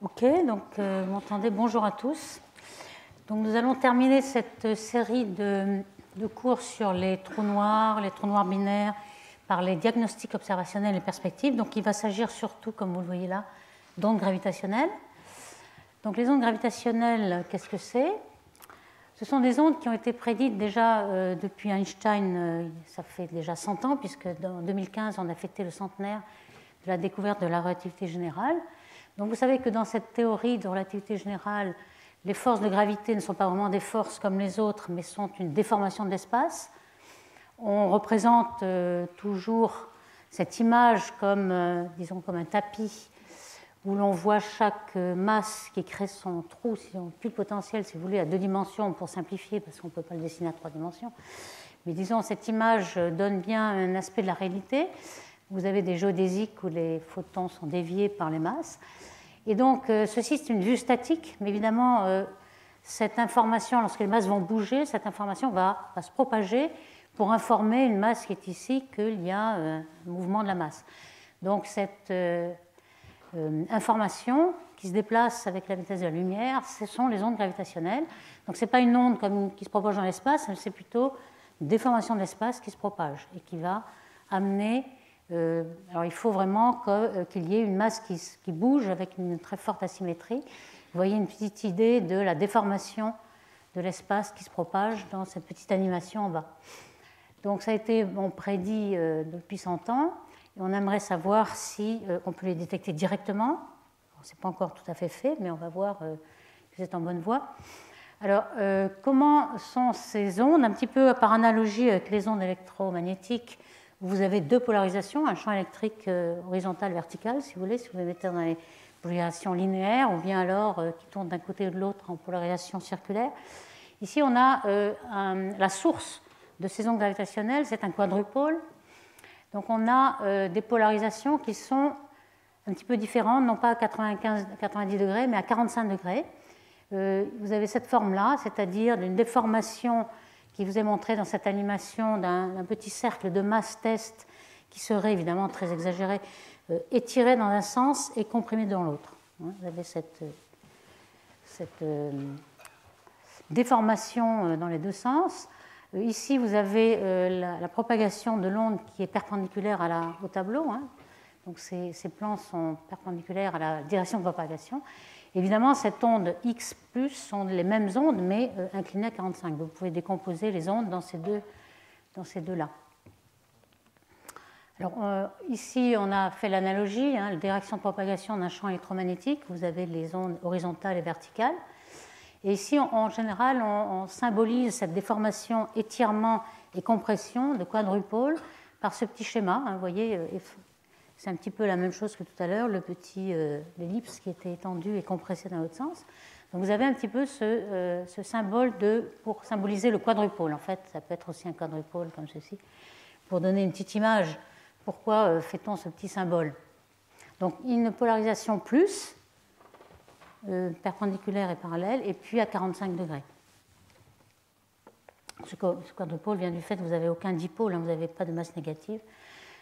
Ok, donc vous m'entendez, bonjour à tous. Donc nous allons terminer cette série de cours sur les trous noirs binaires, par les diagnostics observationnels et perspectives. Donc il va s'agir surtout, comme vous le voyez là, d'ondes gravitationnelles. Donc les ondes gravitationnelles, qu'est-ce que c'est? Ce sont des ondes qui ont été prédites déjà depuis Einstein, ça fait déjà 100 ans, puisque en 2015 on a fêté le centenaire de la découverte de la relativité générale. Donc vous savez que dans cette théorie de relativité générale, les forces de gravité ne sont pas vraiment des forces comme les autres, mais sont une déformation de l'espace. On représente toujours cette image comme, disons, comme un tapis où l'on voit chaque masse qui crée son trou, si on tue le potentiel, si vous voulez, à 2 dimensions pour simplifier, parce qu'on ne peut pas le dessiner à 3 dimensions. Mais disons, cette image donne bien un aspect de la réalité. Vous avez des géodésiques où les photons sont déviés par les masses. Et donc, ceci, c'est une vue statique, mais évidemment, cette information, lorsque les masses vont bouger, cette information va se propager pour informer une masse qui est ici qu'il y a un mouvement de la masse. Donc, cette information qui se déplace avec la vitesse de la lumière, ce sont les ondes gravitationnelles. Donc, ce n'est pas une onde qui se propage dans l'espace, c'est plutôt une déformation de l'espace qui se propage et qui va amener... alors, il faut vraiment qu'il y ait une masse qui bouge avec une très forte asymétrie. Vous voyez une petite idée de la déformation de l'espace qui se propage dans cette petite animation en bas. Donc, ça a été prédit depuis 100 ans. Et on aimerait savoir si on peut les détecter directement. Ce n'est pas encore tout à fait fait, mais on va voir que vous êtes en bonne voie. Alors, comment sont ces ondes? Un petit peu par analogie avec les ondes électromagnétiques, vous avez 2 polarisations, un champ électrique horizontal, vertical, si vous voulez, si vous les mettez dans les polarisations linéaires, ou bien alors qui tournent d'un côté ou de l'autre en polarisation circulaire. Ici, on a la source de ces ondes gravitationnelles, c'est un quadrupôle. Donc, on a des polarisations qui sont un petit peu différentes, non pas à 90 degrés, mais à 45 degrés. Vous avez cette forme-là, c'est-à-dire d'une déformation qui vous est montrée dans cette animation d'un petit cercle de masse test qui serait évidemment très exagéré, étiré dans un sens et comprimé dans l'autre. Vous avez cette déformation dans les deux sens. Ici, vous avez la propagation de l'onde qui est perpendiculaire au tableau. Donc ces plans sont perpendiculaires à la direction de propagation. Évidemment, cette onde X+, sont les mêmes ondes, mais inclinées à 45. Vous pouvez décomposer les ondes dans ces deux-là. Alors, ici, on a fait l'analogie, la direction de propagation d'un champ électromagnétique. Vous avez les ondes horizontales et verticales. Et ici, en général, on symbolise cette déformation, étirement et compression de quadrupôle par ce petit schéma. Vous voyez, c'est un petit peu la même chose que tout à l'heure, l'ellipse qui était étendue et compressée dans l'autre sens. Donc vous avez un petit peu ce symbole pour symboliser le quadrupôle. En fait, ça peut être aussi un quadrupôle comme ceci. Pour donner une petite image, pourquoi fait-on ce petit symbole? Donc une polarisation plus, perpendiculaire et parallèle, et puis à 45 degrés. Ce quadrupôle vient du fait que vous n'avez aucun dipôle, vous n'avez pas de masse négative.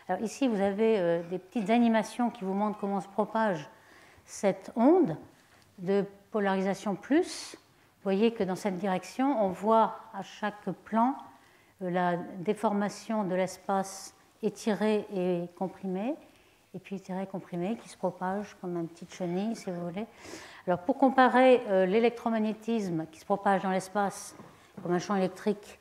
Alors ici, vous avez des petites animations qui vous montrent comment se propage cette onde de polarisation plus. Vous voyez que dans cette direction, on voit à chaque plan la déformation de l'espace étiré et comprimé, et puis étiré et comprimé, qui se propage comme une petite chenille, si vous voulez. Alors pour comparer l'électromagnétisme qui se propage dans l'espace comme un champ électrique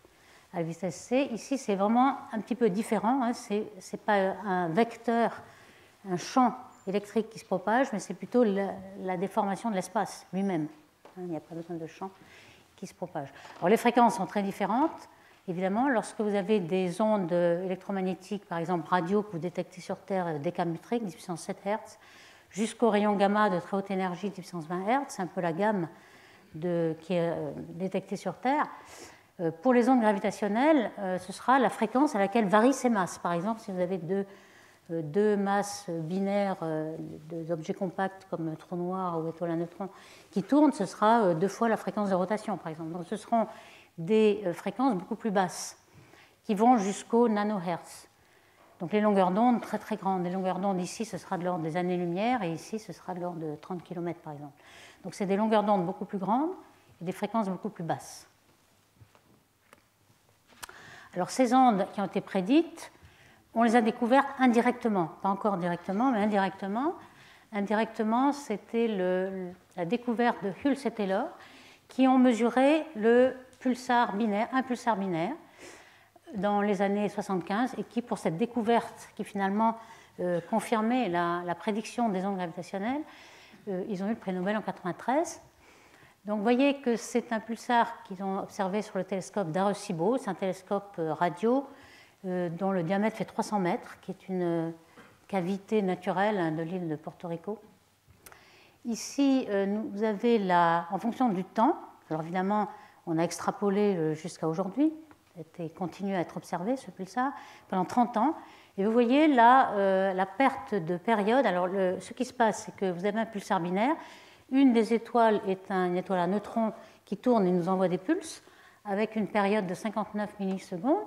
à vitesse c, ici c'est vraiment un petit peu différent. Ce n'est pas un vecteur, un champ électrique qui se propage, mais c'est plutôt la déformation de l'espace lui-même. Il n'y a pas besoin de champ qui se propage. Alors les fréquences sont très différentes. Évidemment, lorsque vous avez des ondes électromagnétiques, par exemple radio, que vous détectez sur Terre, des câbles métriques, 10 puissance 7 Hz, jusqu'aux rayons gamma de très haute énergie, 10 puissance 20 Hz, c'est un peu la gamme qui est détectée sur Terre. Pour les ondes gravitationnelles, ce sera la fréquence à laquelle varient ces masses. Par exemple, si vous avez deux masses binaires d'objets compacts comme trous noirs ou étoiles à neutrons qui tournent, ce sera 2 fois la fréquence de rotation, par exemple. Donc ce seront des fréquences beaucoup plus basses qui vont jusqu'au nanohertz. Donc les longueurs d'onde très très grandes. Les longueurs d'onde ici, ce sera de l'ordre des années-lumière, et ici, ce sera de l'ordre de 30 km par exemple. Donc c'est des longueurs d'onde beaucoup plus grandes et des fréquences beaucoup plus basses. Alors ces ondes qui ont été prédites, on les a découvertes indirectement, pas encore directement, mais indirectement. Indirectement, c'était la découverte de Hulse et Taylor qui ont mesuré le pulsar binaire, un pulsar binaire, dans les années 75, et qui, pour cette découverte qui finalement confirmait la prédiction des ondes gravitationnelles, ils ont eu le prix Nobel en 1993. Donc vous voyez que c'est un pulsar qu'ils ont observé sur le télescope d'Arecibo. C'est un télescope radio dont le diamètre fait 300 mètres, qui est une cavité naturelle de l'île de Porto Rico. Ici, vous avez en fonction du temps, alors évidemment, on a extrapolé jusqu'à aujourd'hui, et continue à être observé, ce pulsar, pendant 30 ans. Et vous voyez là la perte de période. Alors, ce qui se passe, c'est que vous avez un pulsar binaire. Une des étoiles est une étoile à neutrons qui tourne et nous envoie des pulses, avec une période de 59 millisecondes.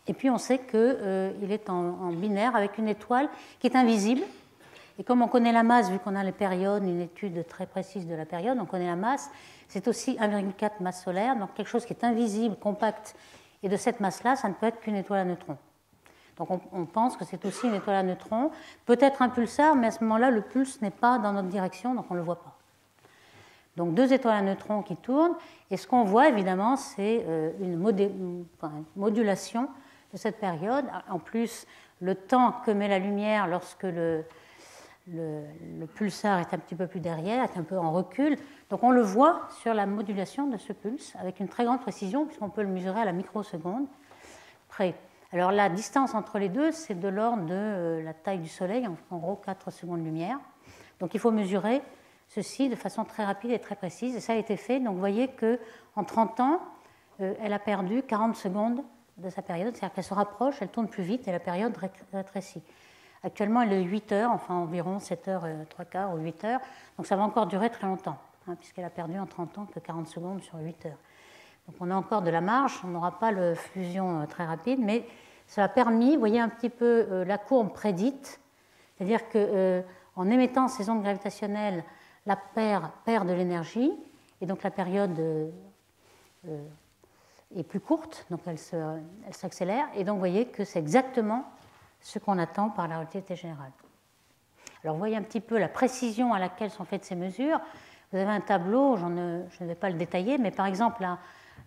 Et puis, on sait qu'il est en binaire avec une étoile qui est invisible. Et comme on connaît la masse, vu qu'on a les périodes, une étude très précise de la période, on connaît la masse, c'est aussi 1,4 masse solaire, donc quelque chose qui est invisible, compact, et de cette masse-là, ça ne peut être qu'une étoile à neutrons. Donc on pense que c'est aussi une étoile à neutrons, peut-être un pulsar, mais à ce moment-là, le pulse n'est pas dans notre direction, donc on ne le voit pas. Donc 2 étoiles à neutrons qui tournent, et ce qu'on voit évidemment, c'est une modulation de cette période. En plus, le temps que met la lumière lorsque le pulsar est un petit peu plus derrière, est un peu en recul. Donc on le voit sur la modulation de ce pulse avec une très grande précision, puisqu'on peut le mesurer à la microseconde près. Alors la distance entre les deux, c'est de l'ordre de la taille du Soleil, en gros 4 secondes de lumière. Donc il faut mesurer ceci de façon très rapide et très précise, et ça a été fait. Donc vous voyez qu'en 30 ans, elle a perdu 40 secondes de sa période, c'est-à-dire qu'elle se rapproche, elle tourne plus vite et la période rétrécit. Actuellement, elle est 8 heures, enfin environ 7 heures, 3 quarts ou 8 heures. Donc ça va encore durer très longtemps, puisqu'elle a perdu en 30 ans que 40 secondes sur 8 heures. Donc on a encore de la marge, on n'aura pas la fusion très rapide, mais ça a permis, vous voyez un petit peu la courbe prédite, c'est-à-dire qu'en émettant ces ondes gravitationnelles, la paire perd de l'énergie, et donc la période est plus courte, donc elle s'accélère, et donc vous voyez que c'est exactement ce qu'on attend par la relativité générale. Alors vous voyez un petit peu la précision à laquelle sont faites ces mesures. Vous avez un tableau, je ne vais pas le détailler, mais par exemple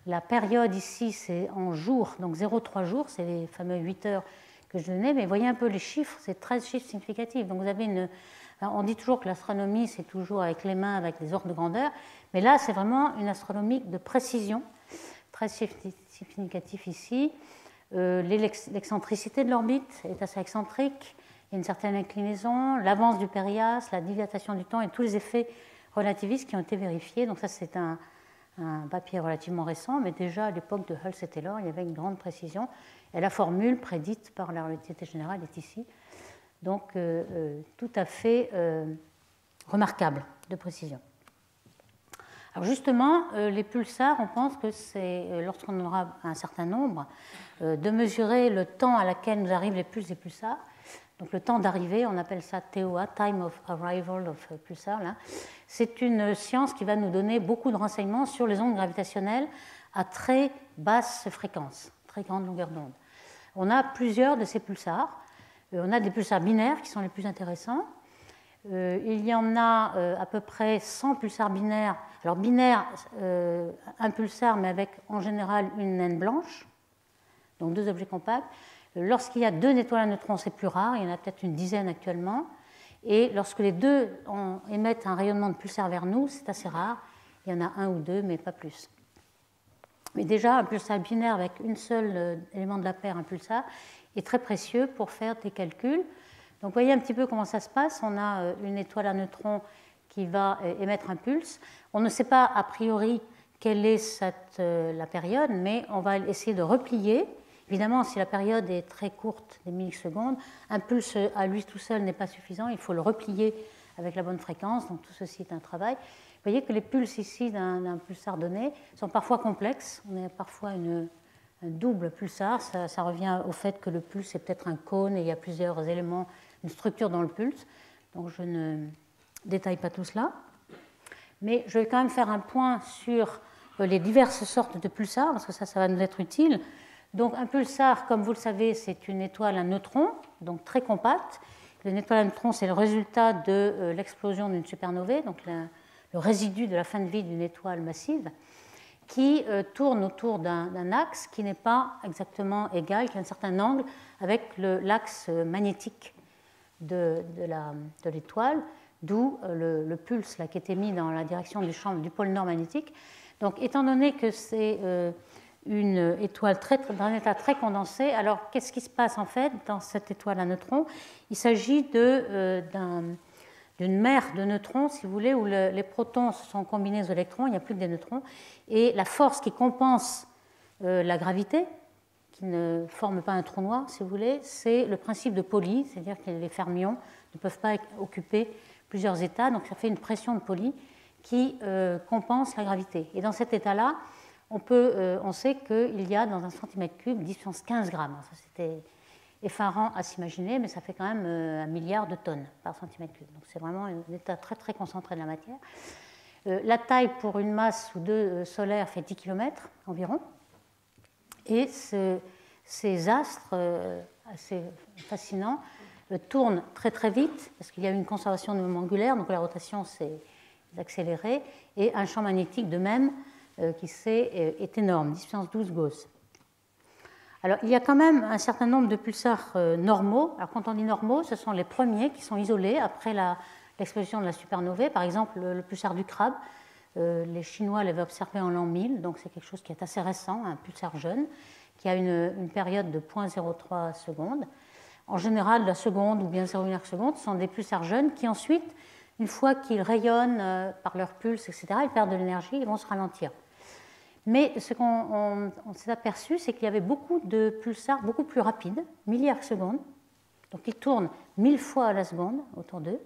la période ici c'est en jours, donc 0,3 jours, c'est les fameux 8 heures que je donnais, mais vous voyez un peu les chiffres, c'est 13 chiffres significatifs. Donc vous avez on dit toujours que l'astronomie c'est toujours avec les mains, avec des ordres de grandeur, mais là c'est vraiment une astronomie de précision, 13 chiffres significatifs ici. L'excentricité de l'orbite est assez excentrique, il y a une certaine inclinaison, l'avance du périas, la dilatation du temps et tous les effets relativistes qui ont été vérifiés. Donc ça c'est un papier relativement récent, mais déjà à l'époque de Hulse et Taylor, il y avait une grande précision. Et la formule prédite par la relativité générale est ici. Donc tout à fait remarquable de précision. Alors justement, les pulsars, on pense que c'est, lorsqu'on aura un certain nombre, de mesurer le temps à laquelle nous arrivent les pulses des pulsars. Donc le temps d'arrivée, on appelle ça TOA, Time of Arrival of Pulsar. C'est une science qui va nous donner beaucoup de renseignements sur les ondes gravitationnelles à très basse fréquence, très grande longueur d'onde. On a plusieurs de ces pulsars. On a des pulsars binaires qui sont les plus intéressants. Il y en a à peu près 100 pulsars binaires. Alors binaire, un pulsar, mais avec en général une naine blanche, donc 2 objets compacts. Lorsqu'il y a 2 étoiles à neutrons, c'est plus rare, il y en a peut-être une dizaine actuellement. Et lorsque les deux émettent un rayonnement de pulsar vers nous, c'est assez rare. Il y en a 1 ou 2, mais pas plus. Mais déjà, un pulsar binaire avec un seul élément de la paire, un pulsar, est très précieux pour faire des calculs. Donc vous voyez un petit peu comment ça se passe. On a une étoile à neutrons qui va émettre un pulse. On ne sait pas a priori quelle est la période, mais on va essayer de replier. Évidemment, si la période est très courte, des millisecondes, un pulse à lui tout seul n'est pas suffisant, il faut le replier avec la bonne fréquence, donc tout ceci est un travail. Vous voyez que les pulses ici d'un pulsar donné sont parfois complexes. On a parfois double pulsar. Ça revient au fait que le pulse est peut-être un cône et il y a plusieurs éléments, une structure dans le pulse. Donc je ne détaille pas tout cela. Mais je vais quand même faire un point sur les diverses sortes de pulsars, parce que ça va nous être utile. Donc un pulsar, comme vous le savez, c'est une étoile à neutrons, donc très compacte. Une étoile à neutrons, c'est le résultat de l'explosion d'une supernovae, donc le résidu de la fin de vie d'une étoile massive, qui tourne autour d'un axe qui n'est pas exactement égal, qui a un certain angle avec l'axe magnétique de l'étoile, d'où le pulse là, qui est émis dans la direction du pôle nord magnétique. Donc, étant donné que c'est une étoile dans un état très condensé, alors qu'est-ce qui se passe en fait dans cette étoile à neutrons? Il s'agit d'une mer de neutrons, si vous voulez, où les protons se sont combinés aux électrons, il n'y a plus que des neutrons, et la force qui compense la gravité, qui ne forme pas un trou noir, si vous voulez, c'est le principe de Pauli, c'est-à-dire que les fermions ne peuvent pas occuper plusieurs états, donc ça fait une pression de Pauli qui compense la gravité. Et dans cet état-là, on sait qu'il y a dans un centimètre cube 10 puissance 15 grammes. Ça, c'était effarant à s'imaginer, mais ça fait quand même 1 milliard de tonnes par centimètre cube. Donc c'est vraiment un état très très concentré de la matière. La taille pour une masse ou deux solaire fait 10 km environ. Et ces astres assez fascinants tournent très très vite parce qu'il y a une conservation de mouvement angulaire, donc la rotation s'est accélérée, et un champ magnétique de même qui est énorme, 10 puissance 12 Gauss. Alors il y a quand même un certain nombre de pulsars normaux. Alors quand on dit normaux, ce sont les premiers qui sont isolés après l'explosion de la supernovae. Par exemple, le pulsar du crabe, les Chinois l'avaient observé en l'an 1000, donc c'est quelque chose qui est assez récent, un pulsar jeune, qui a une période de 0,03 secondes. En général, la seconde ou bien 0,1 seconde sont des pulsars jeunes qui ensuite, une fois qu'ils rayonnent par leur pulse, etc., ils perdent de l'énergie, ils vont se ralentir. Mais ce qu'on s'est aperçu, c'est qu'il y avait beaucoup de pulsars beaucoup plus rapides, milliards secondes, donc ils tournent 1000 fois à la seconde autour d'eux.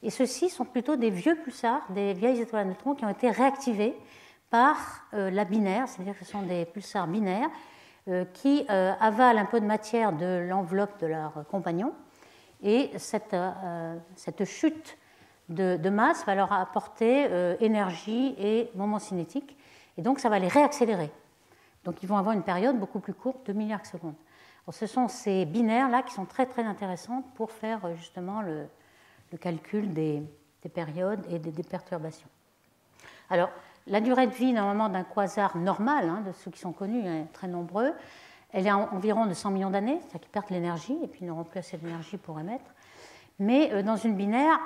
Et ceux-ci sont plutôt des vieux pulsars, des vieilles étoiles à neutrons qui ont été réactivés par la binaire, c'est-à-dire que ce sont des pulsars binaires qui avalent un peu de matière de l'enveloppe de leur compagnon. Et cette chute de masse va leur apporter énergie et moment cinétique. Et donc, ça va les réaccélérer. Donc, ils vont avoir une période beaucoup plus courte, 2 milliards de secondes. Alors, ce sont ces binaires-là qui sont très, très intéressantes pour faire justement le calcul des périodes et des perturbations. Alors, la durée de vie, normalement, d'un quasar normal, de ceux qui sont connus, très nombreux, elle est environ de 100 millions d'années, c'est-à-dire qu'ils perdent l'énergie et puis ils n'auront plus assez d'énergie pour émettre. Mais dans une binaire,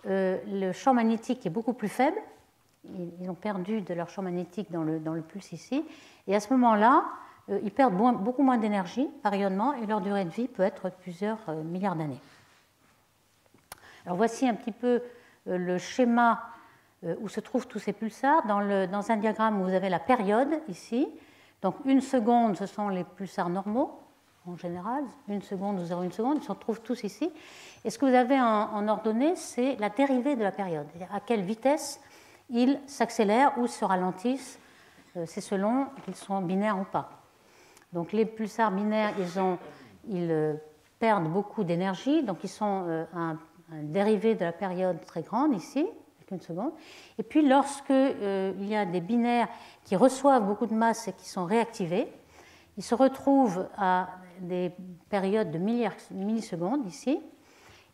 le champ magnétique est beaucoup plus faible. Ils ont perdu de leur champ magnétique dans le pulse ici. Et à ce moment-là, ils perdent beaucoup moins d'énergie par rayonnement et leur durée de vie peut être plusieurs milliards d'années. Alors voici un petit peu le schéma où se trouvent tous ces pulsars. Dans un diagramme où vous avez la période ici. Donc 1 seconde, ce sont les pulsars normaux en général. 1 seconde ou 0,1 seconde, ils se retrouvent tous ici. Et ce que vous avez en ordonnée, c'est la dérivée de la période. C'est-à-dire à quelle vitesse ils s'accélèrent ou se ralentissent. C'est selon qu'ils sont binaires ou pas. Donc les pulsars binaires, ils perdent beaucoup d'énergie, donc ils sont un dérivé de la période très grande ici, avec 1 seconde. Et puis lorsqu'il y a des binaires qui reçoivent beaucoup de masse et qui sont réactivés, ils se retrouvent à des périodes de millisecondes ici.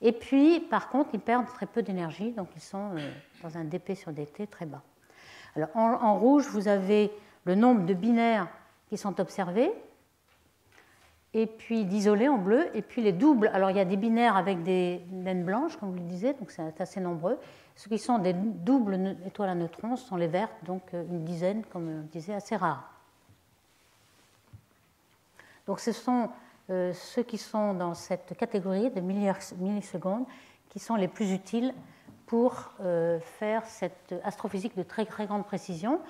Et puis, par contre, ils perdent très peu d'énergie, donc ils sont dans un dp sur dt très bas. Alors, en rouge, vous avez le nombre de binaires qui sont observés, et puis d'isolés en bleu, et puis les doubles. Alors, il y a des binaires avec des naines blanches, comme vous le disiez, donc c'est assez nombreux. Ceux qui sont des doubles étoiles à neutrons sont les vertes, donc une dizaine, comme on disait, assez rares. Donc, ce sont ceux qui sont dans cette catégorie de millisecondes qui sont les plus utiles pour faire cette astrophysique de très, très grande précision.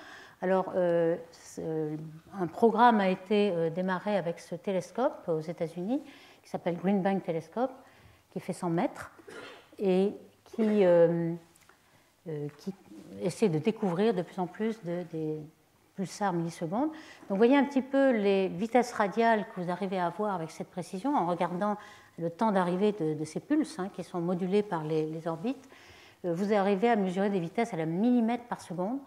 Alors, un programme a été démarré avec ce télescope aux États-Unis qui s'appelle Green Bank Telescope, qui fait 100 mètres et qui essaie de découvrir de plus en plus pulsars millisecondes. Donc vous voyez un petit peu les vitesses radiales que vous arrivez à avoir avec cette précision en regardant le temps d'arrivée de ces pulses qui sont modulés par les orbites. Vous arrivez à mesurer des vitesses à la millimètre par seconde.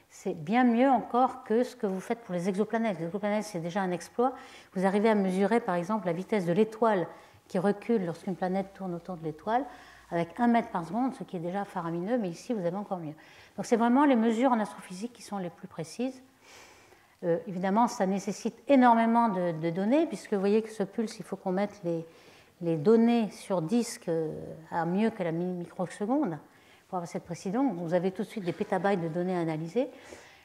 C'est bien mieux encore que ce que vous faites pour les exoplanètes. Les exoplanètes, c'est déjà un exploit. Vous arrivez à mesurer, par exemple, la vitesse de l'étoile qui recule lorsqu'une planète tourne autour de l'étoile avec 1 mètre par seconde, ce qui est déjà faramineux, mais ici, vous avez encore mieux. Donc, c'est vraiment les mesures en astrophysique qui sont les plus précises. Évidemment, ça nécessite énormément de données, puisque vous voyez que ce pulse, il faut qu'on mette les données sur disque à mieux que la microseconde pour avoir cette précision. Vous avez tout de suite des pétabytes de données à analyser,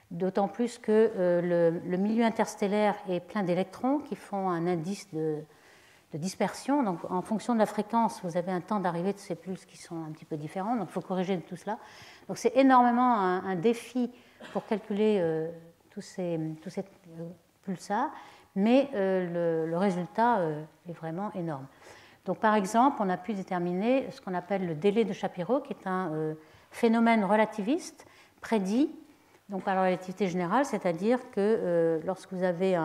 d'autant plus que le milieu interstellaire est plein d'électrons qui font un indice de dispersion. Donc, en fonction de la fréquence, vous avez un temps d'arrivée de ces pulses qui sont un petit peu différents. Donc, il faut corriger tout cela. Donc, c'est énormément un défi pour calculer tous ces pulsars, mais le résultat est vraiment énorme. Donc, par exemple, on a pu déterminer ce qu'on appelle le délai de Shapiro, qui est un phénomène relativiste prédit donc par la relativité générale, c'est-à-dire que lorsque vous avez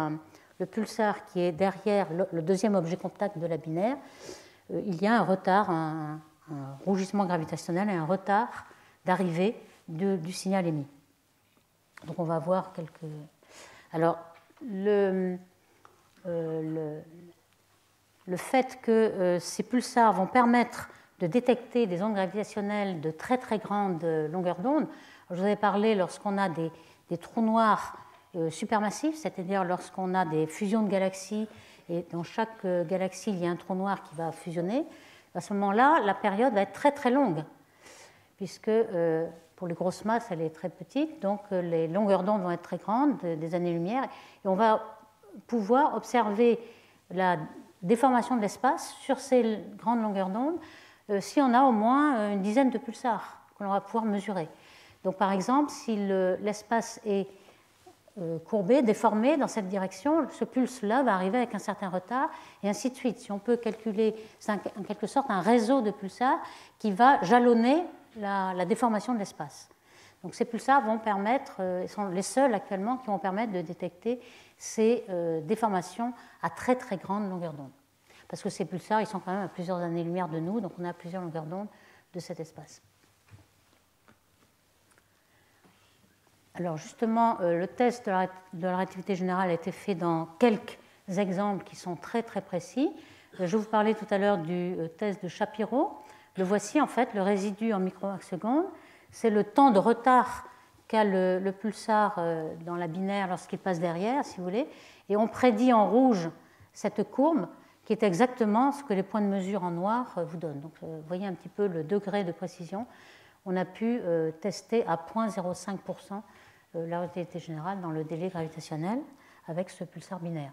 le pulsar qui est derrière le deuxième objet contact de la binaire, il y a un retard, un rougissement gravitationnel et un retard d'arrivée du signal émis. Donc on va voir quelques... Alors, le fait que ces pulsars vont permettre de détecter des ondes gravitationnelles de très très grande longueur d'onde, je vous avais parlé lorsqu'on a des trous noirs supermassifs, c'est-à-dire lorsqu'on a des fusions de galaxies et dans chaque galaxie il y a un trou noir qui va fusionner, à ce moment-là la période va être très très longue, puisque pour les grosses masses elle est très petite, donc les longueurs d'onde vont être très grandes, des années-lumière, et on va pouvoir observer la déformation de l'espace sur ces grandes longueurs d'onde si on a au moins une dizaine de pulsars que l'on va pouvoir mesurer. Donc par exemple, si l'espace est courbé, déformé dans cette direction, ce pulse-là va arriver avec un certain retard, et ainsi de suite. Si on peut calculer, c'est en quelque sorte un réseau de pulsars qui va jalonner la déformation de l'espace. Donc ces pulsars vont permettre, sont les seuls actuellement qui vont permettre de détecter ces déformations à très très grande longueur d'onde. Parce que ces pulsars, ils sont quand même à plusieurs années-lumière de nous, donc on a plusieurs longueurs d'onde de cet espace. Alors justement, le test de la relativité générale a été fait dans quelques exemples qui sont très très précis. Je vous parlais tout à l'heure du test de Shapiro. Le voici en fait, le résidu en microsecondes. C'est le temps de retard qu'a le pulsar dans la binaire lorsqu'il passe derrière, si vous voulez. Et on prédit en rouge cette courbe qui est exactement ce que les points de mesure en noir vous donnent. Donc vous voyez un petit peu le degré de précision. On a pu tester à 0,05% la relativité générale dans le délai gravitationnel avec ce pulsar binaire.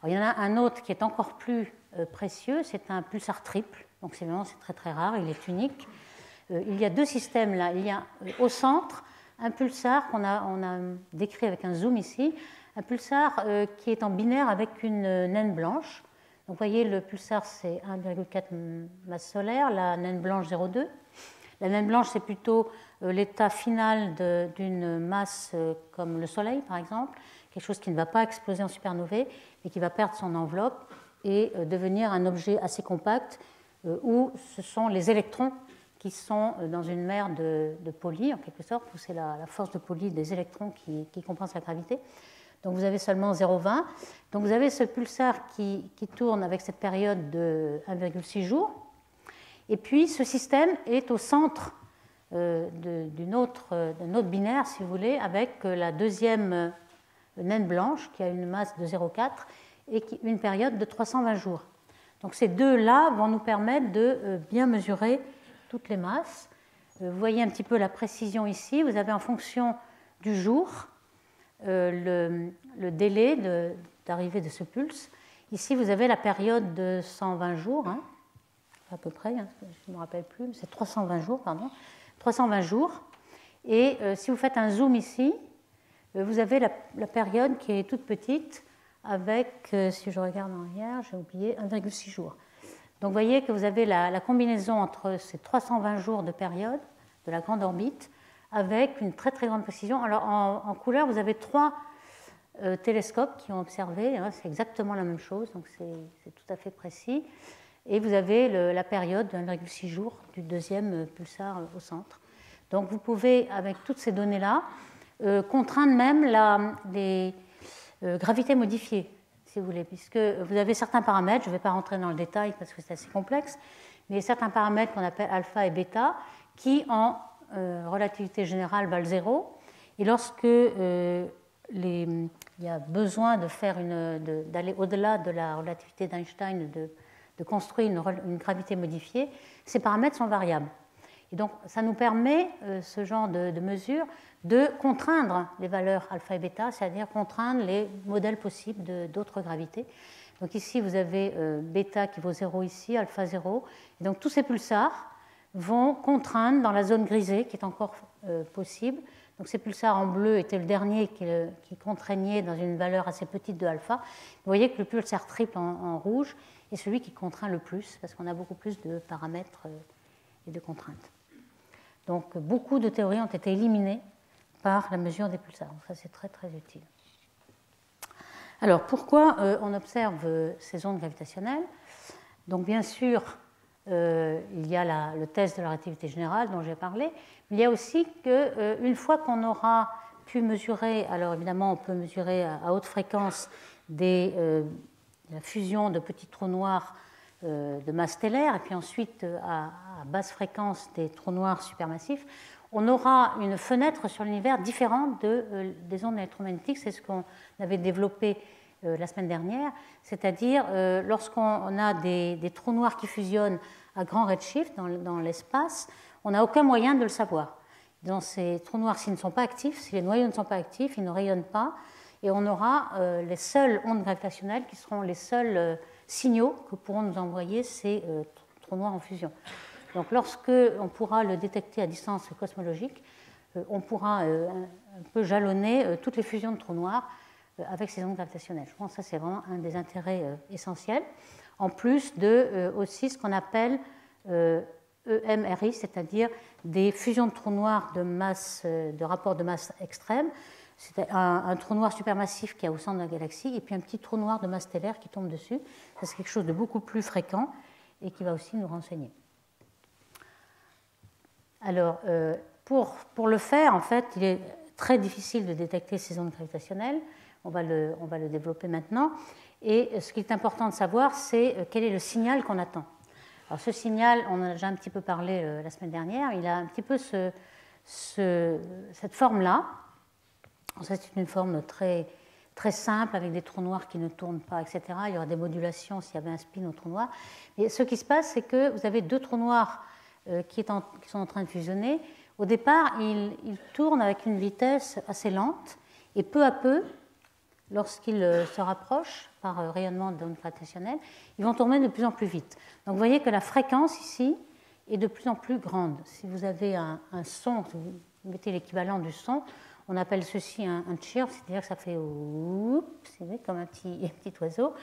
Alors, il y en a un autre qui est encore plus précieux, c'est un pulsar triple. Donc c'est très très rare, il est unique. Il y a deux systèmes là. Il y a au centre un pulsar qu'on a décrit avec un zoom ici, un pulsar qui est en binaire avec une naine blanche. Donc vous voyez, le pulsar c'est 1,4 masse solaire, la naine blanche 0,2. La naine blanche, c'est plutôt l'état final d'une masse comme le Soleil, par exemple, quelque chose qui ne va pas exploser en supernovae, mais qui va perdre son enveloppe et devenir un objet assez compact, où ce sont les électrons qui sont dans une mer de Pauli, en quelque sorte, où c'est la force de Pauli des électrons qui compense la gravité. Donc vous avez seulement 0,20. Donc vous avez ce pulsar qui tourne avec cette période de 1,6 jours. Et puis, ce système est au centre d'un autre binaire, si vous voulez, avec la deuxième naine blanche qui a une masse de 0,4 et une période de 320 jours. Donc, ces deux-là vont nous permettre de bien mesurer toutes les masses. Vous voyez un petit peu la précision ici. Vous avez en fonction du jour le délai d'arrivée de ce pulse. Ici, vous avez la période de 120 jours, à peu près, je ne me rappelle plus, c'est 320 jours, pardon, 320 jours. Et si vous faites un zoom ici, vous avez la période qui est toute petite avec, si je regarde en arrière, j'ai oublié, 1,6 jours. Donc vous voyez que vous avez la combinaison entre ces 320 jours de période de la grande orbite avec une très très grande précision. Alors en couleur, vous avez trois télescopes qui ont observé, hein, c'est exactement la même chose, donc c'est tout à fait précis. Et vous avez la période de 1,6 jours du deuxième pulsar au centre. Donc vous pouvez, avec toutes ces données-là, contraindre même les gravités modifiées, si vous voulez, puisque vous avez certains paramètres, je ne vais pas rentrer dans le détail parce que c'est assez complexe, mais certains paramètres qu'on appelle alpha et bêta qui, en relativité générale, valent 0. Et lorsque il y a besoin d'aller au-delà de la relativité d'Einstein, de construire une gravité modifiée, ces paramètres sont variables. Et donc, ça nous permet, ce genre de mesure, de contraindre les valeurs alpha et bêta, c'est-à-dire contraindre les modèles possibles d'autres gravités. Donc ici, vous avez bêta qui vaut 0 ici, alpha 0. Et donc, tous ces pulsars vont contraindre dans la zone grisée, qui est encore possible. Donc, ces pulsars en bleu étaient le dernier qui contraignait dans une valeur assez petite de alpha. Vous voyez que le pulsar triple en rouge est celui qui contraint le plus, parce qu'on a beaucoup plus de paramètres et de contraintes. Donc, beaucoup de théories ont été éliminées par la mesure des pulsars. Donc, ça, c'est très, très utile. Alors, pourquoi on observe ces ondes gravitationnelles? Donc, bien sûr, il y a le test de la relativité générale dont j'ai parlé, mais il y a aussi qu'une fois qu'on aura pu mesurer, alors évidemment, on peut mesurer à haute fréquence la fusion de petits trous noirs de masse stellaire, et puis ensuite à basse fréquence des trous noirs supermassifs, on aura une fenêtre sur l'univers différente des ondes électromagnétiques. C'est ce qu'on avait développé la semaine dernière, c'est-à-dire lorsqu'on a des trous noirs qui fusionnent à grand redshift dans l'espace, on n'a aucun moyen de le savoir. Dans ces trous noirs, s'ils ne sont pas actifs, si les noyaux ne sont pas actifs, ils ne rayonnent pas, et on aura les seules ondes gravitationnelles qui seront les seuls signaux que pourront nous envoyer ces trous noirs en fusion. Donc lorsque on pourra le détecter à distance cosmologique, on pourra un peu jalonner toutes les fusions de trous noirs avec ces ondes gravitationnelles. Je pense que ça, c'est vraiment un des intérêts essentiels, en plus de aussi ce qu'on appelle EMRI, c'est-à-dire des fusions de trous noirs de rapport de masse extrême. C'est un trou noir supermassif qui est au centre de la galaxie et puis un petit trou noir de masse stellaire qui tombe dessus. Ça, c'est quelque chose de beaucoup plus fréquent et qui va aussi nous renseigner. Alors, pour le faire, en fait, il est très difficile de détecter ces ondes gravitationnelles. On va le développer maintenant. Et ce qui est important de savoir, c'est quel est le signal qu'on attend. Alors, ce signal, on en a déjà un petit peu parlé la semaine dernière, il a un petit peu cette forme-là. C'est une forme très, très simple, avec des trous noirs qui ne tournent pas, etc. Il y aura des modulations s'il y avait un spin au trou noir. Et ce qui se passe, c'est que vous avez deux trous noirs qui sont en train de fusionner. Au départ, ils tournent avec une vitesse assez lente, et peu à peu, lorsqu'ils se rapprochent par rayonnement d'ondes gravitationnelles, ils vont tourner de plus en plus vite. Donc vous voyez que la fréquence ici est de plus en plus grande. Si vous avez un son, si vous mettez l'équivalent du son, on appelle ceci un chirp, c'est-à-dire que ça fait comme un petit oiseau.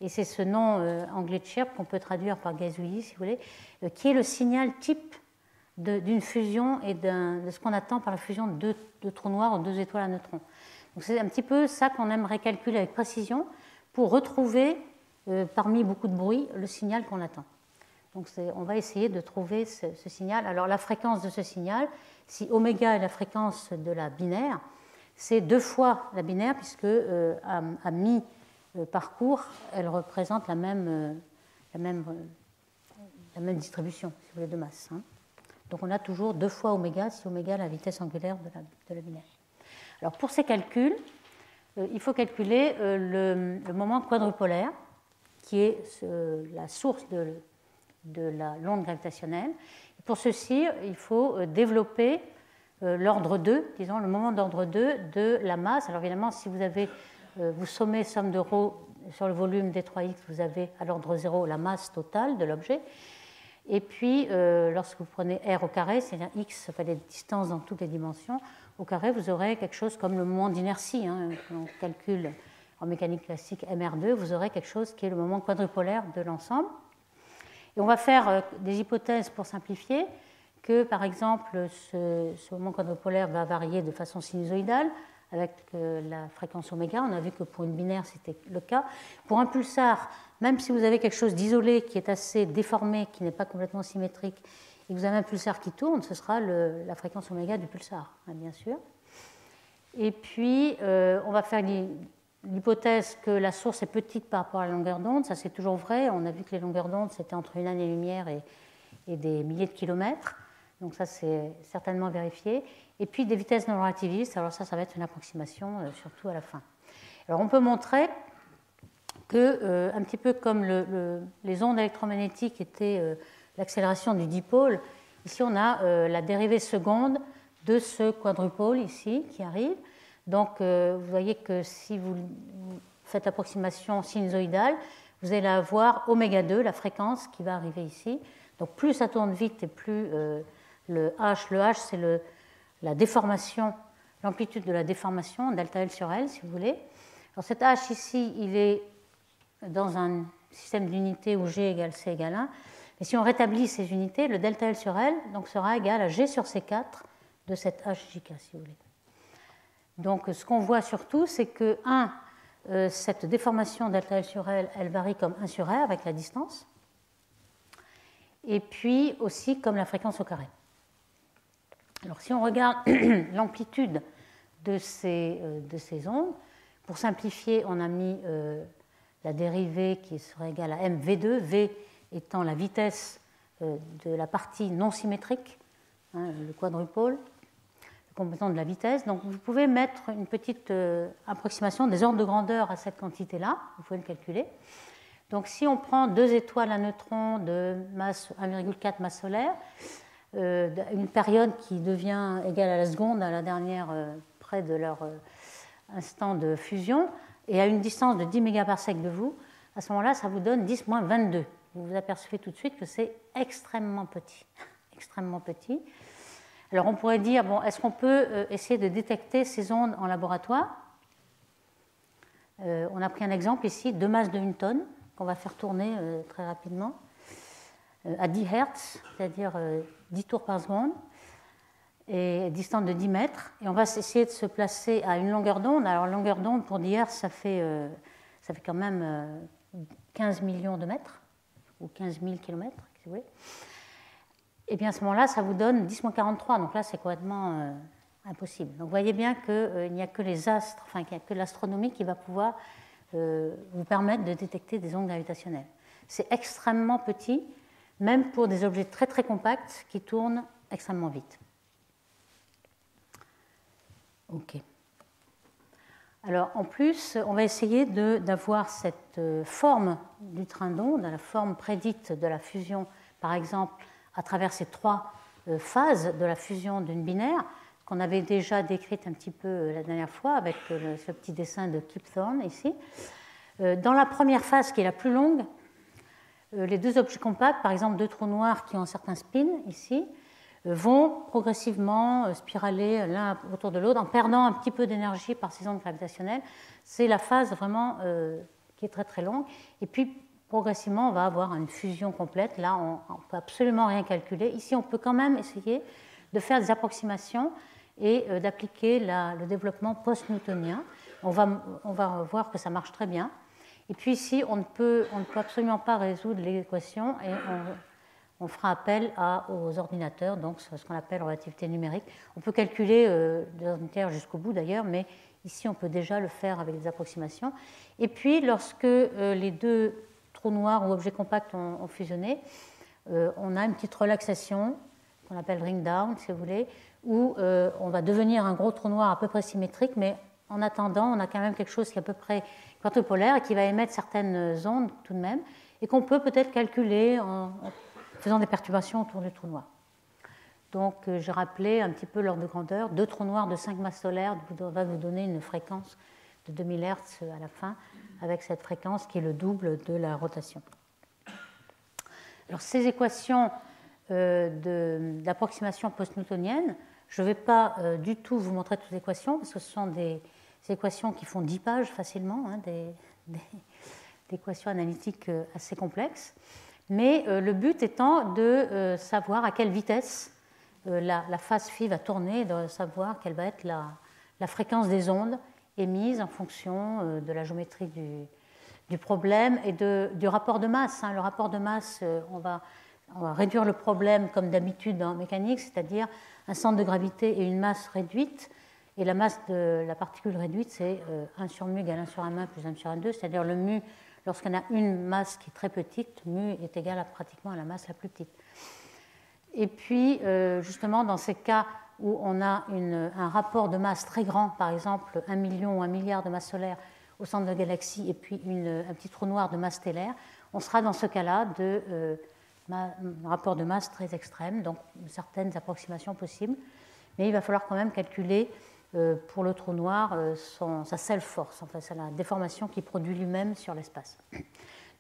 Et c'est ce nom anglais de chirp qu'on peut traduire par gazouillis, si vous voulez, qui est le signal type d'une fusion et de ce qu'on attend par la fusion de deux trous noirs ou deux étoiles à neutrons. Donc c'est un petit peu ça qu'on aimerait calculer avec précision pour retrouver, parmi beaucoup de bruit, le signal qu'on attend. Donc on va essayer de trouver ce signal. Alors la fréquence de ce signal, si oméga est la fréquence de la binaire, c'est 2 fois la binaire, puisque à mi-parcours, elle représente la même distribution, si vous voulez, de masse. Donc on a toujours 2 fois oméga, si oméga est la vitesse angulaire de la binaire. Alors pour ces calculs, il faut calculer le moment quadrupolaire, qui est la source de l'onde gravitationnelle. Et pour ceci, il faut développer l'ordre 2, disons le moment d'ordre 2 de la masse. Alors évidemment, si vous sommez somme de ρ sur le volume d3x, vous avez à l'ordre 0 la masse totale de l'objet. Et puis, lorsque vous prenez r au carré, c'est-à-dire x, ça fait des distances dans toutes les dimensions, au carré, vous aurez quelque chose comme le moment d'inertie, qu'on calcule en mécanique classique mr2, vous aurez quelque chose qui est le moment quadrupolaire de l'ensemble. Et on va faire des hypothèses pour simplifier, que par exemple, ce moment quadrupolaire va varier de façon sinusoïdale, avec la fréquence oméga. On a vu que pour une binaire, c'était le cas. Pour un pulsar, même si vous avez quelque chose d'isolé qui est assez déformé, qui n'est pas complètement symétrique, et que vous avez un pulsar qui tourne, ce sera la fréquence oméga du pulsar, hein, bien sûr. Et puis, on va faire l'hypothèse que la source est petite par rapport à la longueur d'onde. Ça, c'est toujours vrai. On a vu que les longueurs d'onde, c'était entre une année-lumière et des milliers de kilomètres. Donc ça, c'est certainement vérifié. Et puis des vitesses non relativistes. Alors ça va être une approximation, surtout à la fin. Alors on peut montrer que, un petit peu comme les ondes électromagnétiques étaient l'accélération du dipôle, ici on a la dérivée seconde de ce quadrupôle ici qui arrive. Donc vous voyez que si vous faites l'approximation sinusoïdale, vous allez avoir oméga 2, la fréquence qui va arriver ici. Donc plus ça tourne vite et plus le H, c'est la déformation, l'amplitude de la déformation, delta L sur L, si vous voulez. Alors cet H ici, il est dans un système d'unités où G égale C égale 1. Et si on rétablit ces unités, le delta L sur L donc, sera égal à G sur C4 de cette HJK, si vous voulez. Donc ce qu'on voit surtout, c'est que, cette déformation delta L sur L, elle varie comme 1 sur R avec la distance, et puis aussi comme la fréquence au carré. Alors si on regarde l'amplitude de ces ondes, pour simplifier, on a mis la dérivée qui serait égale à mv2, v étant la vitesse de la partie non symétrique, hein, le quadrupôle, le composant de la vitesse. Donc vous pouvez mettre une petite approximation des ordres de grandeur à cette quantité-là, vous pouvez le calculer. Donc si on prend deux étoiles à neutrons de masse 1,4 masse solaire, une période qui devient égale à la seconde à la dernière près de leur instant de fusion, et à une distance de 10 mégaparsecs de vous, à ce moment-là, ça vous donne 10-22. Vous vous apercevez tout de suite que c'est extrêmement petit. Extrêmement petit. Alors on pourrait dire, bon, est-ce qu'on peut essayer de détecter ces ondes en laboratoire? On a pris un exemple ici, 2 masses de 1 tonne, qu'on va faire tourner très rapidement, à 10 Hz, c'est-à-dire 10 tours par seconde, et distante de 10 mètres. Et on va essayer de se placer à une longueur d'onde. Alors, longueur d'onde pour 10 Hz, ça fait quand même 15 millions de mètres, ou 15 000 kilomètres, si vous voulez. Et bien à ce moment-là, ça vous donne 10-43. Donc là, c'est complètement impossible. Donc vous voyez bien qu'il n'y a que les astres, enfin, qu'il n'y a que l'astronomie qui va pouvoir vous permettre de détecter des ondes gravitationnelles. C'est extrêmement petit, même pour des objets très très compacts qui tournent extrêmement vite. OK. Alors en plus, on va essayer d'avoir cette forme du train d'onde, la forme prédite de la fusion, par exemple, à travers ces 3 phases de la fusion d'une binaire, qu'on avait déjà décrite un petit peu la dernière fois avec ce petit dessin de Kip Thorne ici. Dans la première phase, qui est la plus longue, les deux objets compacts, par exemple 2 trous noirs qui ont un certain spin ici, vont progressivement spiraler l'un autour de l'autre en perdant un petit peu d'énergie par ces ondes gravitationnelles. C'est la phase vraiment qui est très très longue. Et puis progressivement, on va avoir une fusion complète. Là, on ne peut absolument rien calculer. Ici, on peut quand même essayer de faire des approximations et d'appliquer le développement post-newtonien. On va voir que ça marche très bien. Et puis ici, on ne peut absolument pas résoudre l'équation et on fera appel aux ordinateurs, donc ce qu'on appelle relativité numérique. On peut calculer des ordinateurs jusqu'au bout d'ailleurs, mais ici on peut déjà le faire avec des approximations. Et puis lorsque les deux trous noirs ou objets compacts ont fusionné, on a une petite relaxation qu'on appelle ring down, si vous voulez, où on va devenir un gros trou noir à peu près symétrique, mais en attendant, on a quand même quelque chose qui est à peu près quadrupolaire et qui va émettre certaines ondes tout de même, et qu'on peut peut-être calculer en faisant des perturbations autour du trou noir. Donc, j'ai rappelé un petit peu l'ordre de grandeur. 2 trous noirs de 5 masses solaires va vous donner une fréquence de 2000 Hz à la fin, avec cette fréquence qui est le double de la rotation. Alors, ces équations d'approximation post-newtonienne, je ne vais pas du tout vous montrer toutes les équations, parce que ce sont des équations qui font 10 pages facilement, hein, des équations analytiques assez complexes. Mais le but étant de savoir à quelle vitesse la phase phi va tourner, de savoir quelle va être la la fréquence des ondes émises en fonction de la géométrie du problème et du rapport de masse. Le rapport de masse, on va réduire le problème comme d'habitude en mécanique, c'est-à-dire un centre de gravité et une masse réduite. Et la masse de la particule réduite, c'est 1 sur mu égale 1 sur m1 plus 1 sur m2, c'est-à-dire le mu, lorsqu'on a une masse qui est très petite, mu est égal pratiquement à la masse la plus petite. Et puis, justement, dans ces cas où on a un rapport de masse très grand, par exemple 1 million ou 1 milliard de masses solaires au centre de la galaxie et puis un petit trou noir de masse stellaire, on sera dans ce cas-là un rapport de masse très extrême, donc certaines approximations possibles. Mais il va falloir quand même calculer pour le trou noir sa self-force, enfin c'est la déformation qu'il produit lui-même sur l'espace.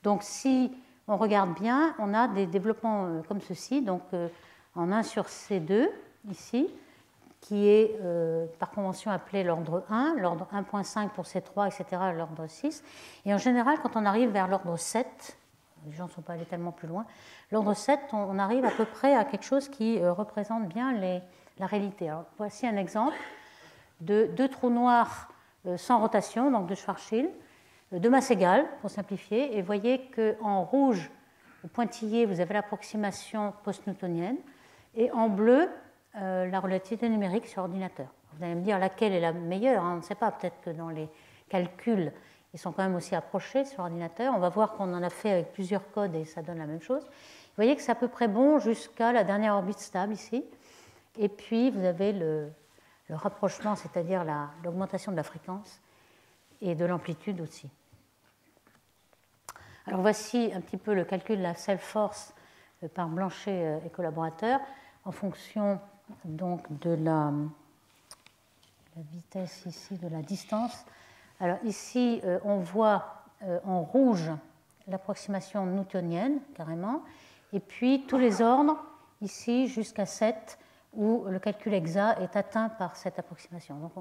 Donc si on regarde bien, on a des développements comme ceci, donc en 1 sur C2 ici, qui est par convention appelé l'ordre 1, l'ordre 1.5 pour C3, etc., l'ordre 6. Et en général, quand on arrive vers l'ordre 7, les gens ne sont pas allés tellement plus loin, l'ordre 7, on arrive à peu près à quelque chose qui représente bien la réalité. Alors, voici un exemple de 2 trous noirs sans rotation, donc de Schwarzschild, de masse égale, pour simplifier, et vous voyez qu'en rouge, au pointillé, vous avez l'approximation post-newtonienne, et en bleu, la relativité numérique sur ordinateur. Vous allez me dire laquelle est la meilleure, on ne sait pas, peut-être que dans les calculs, ils sont quand même aussi approchés sur ordinateur. On va voir qu'on en a fait avec plusieurs codes et ça donne la même chose. Vous voyez que c'est à peu près bon jusqu'à la dernière orbite stable ici. Et puis, vous avez le rapprochement, c'est-à-dire l'augmentation de la fréquence et de l'amplitude aussi. Alors, voici un petit peu le calcul de la self-force par Blanchet et collaborateurs en fonction donc de la vitesse ici, de la distance. Alors ici, on voit en rouge l'approximation newtonienne, carrément, et puis tous les ordres, ici jusqu'à 7, où le calcul exact est atteint par cette approximation. Donc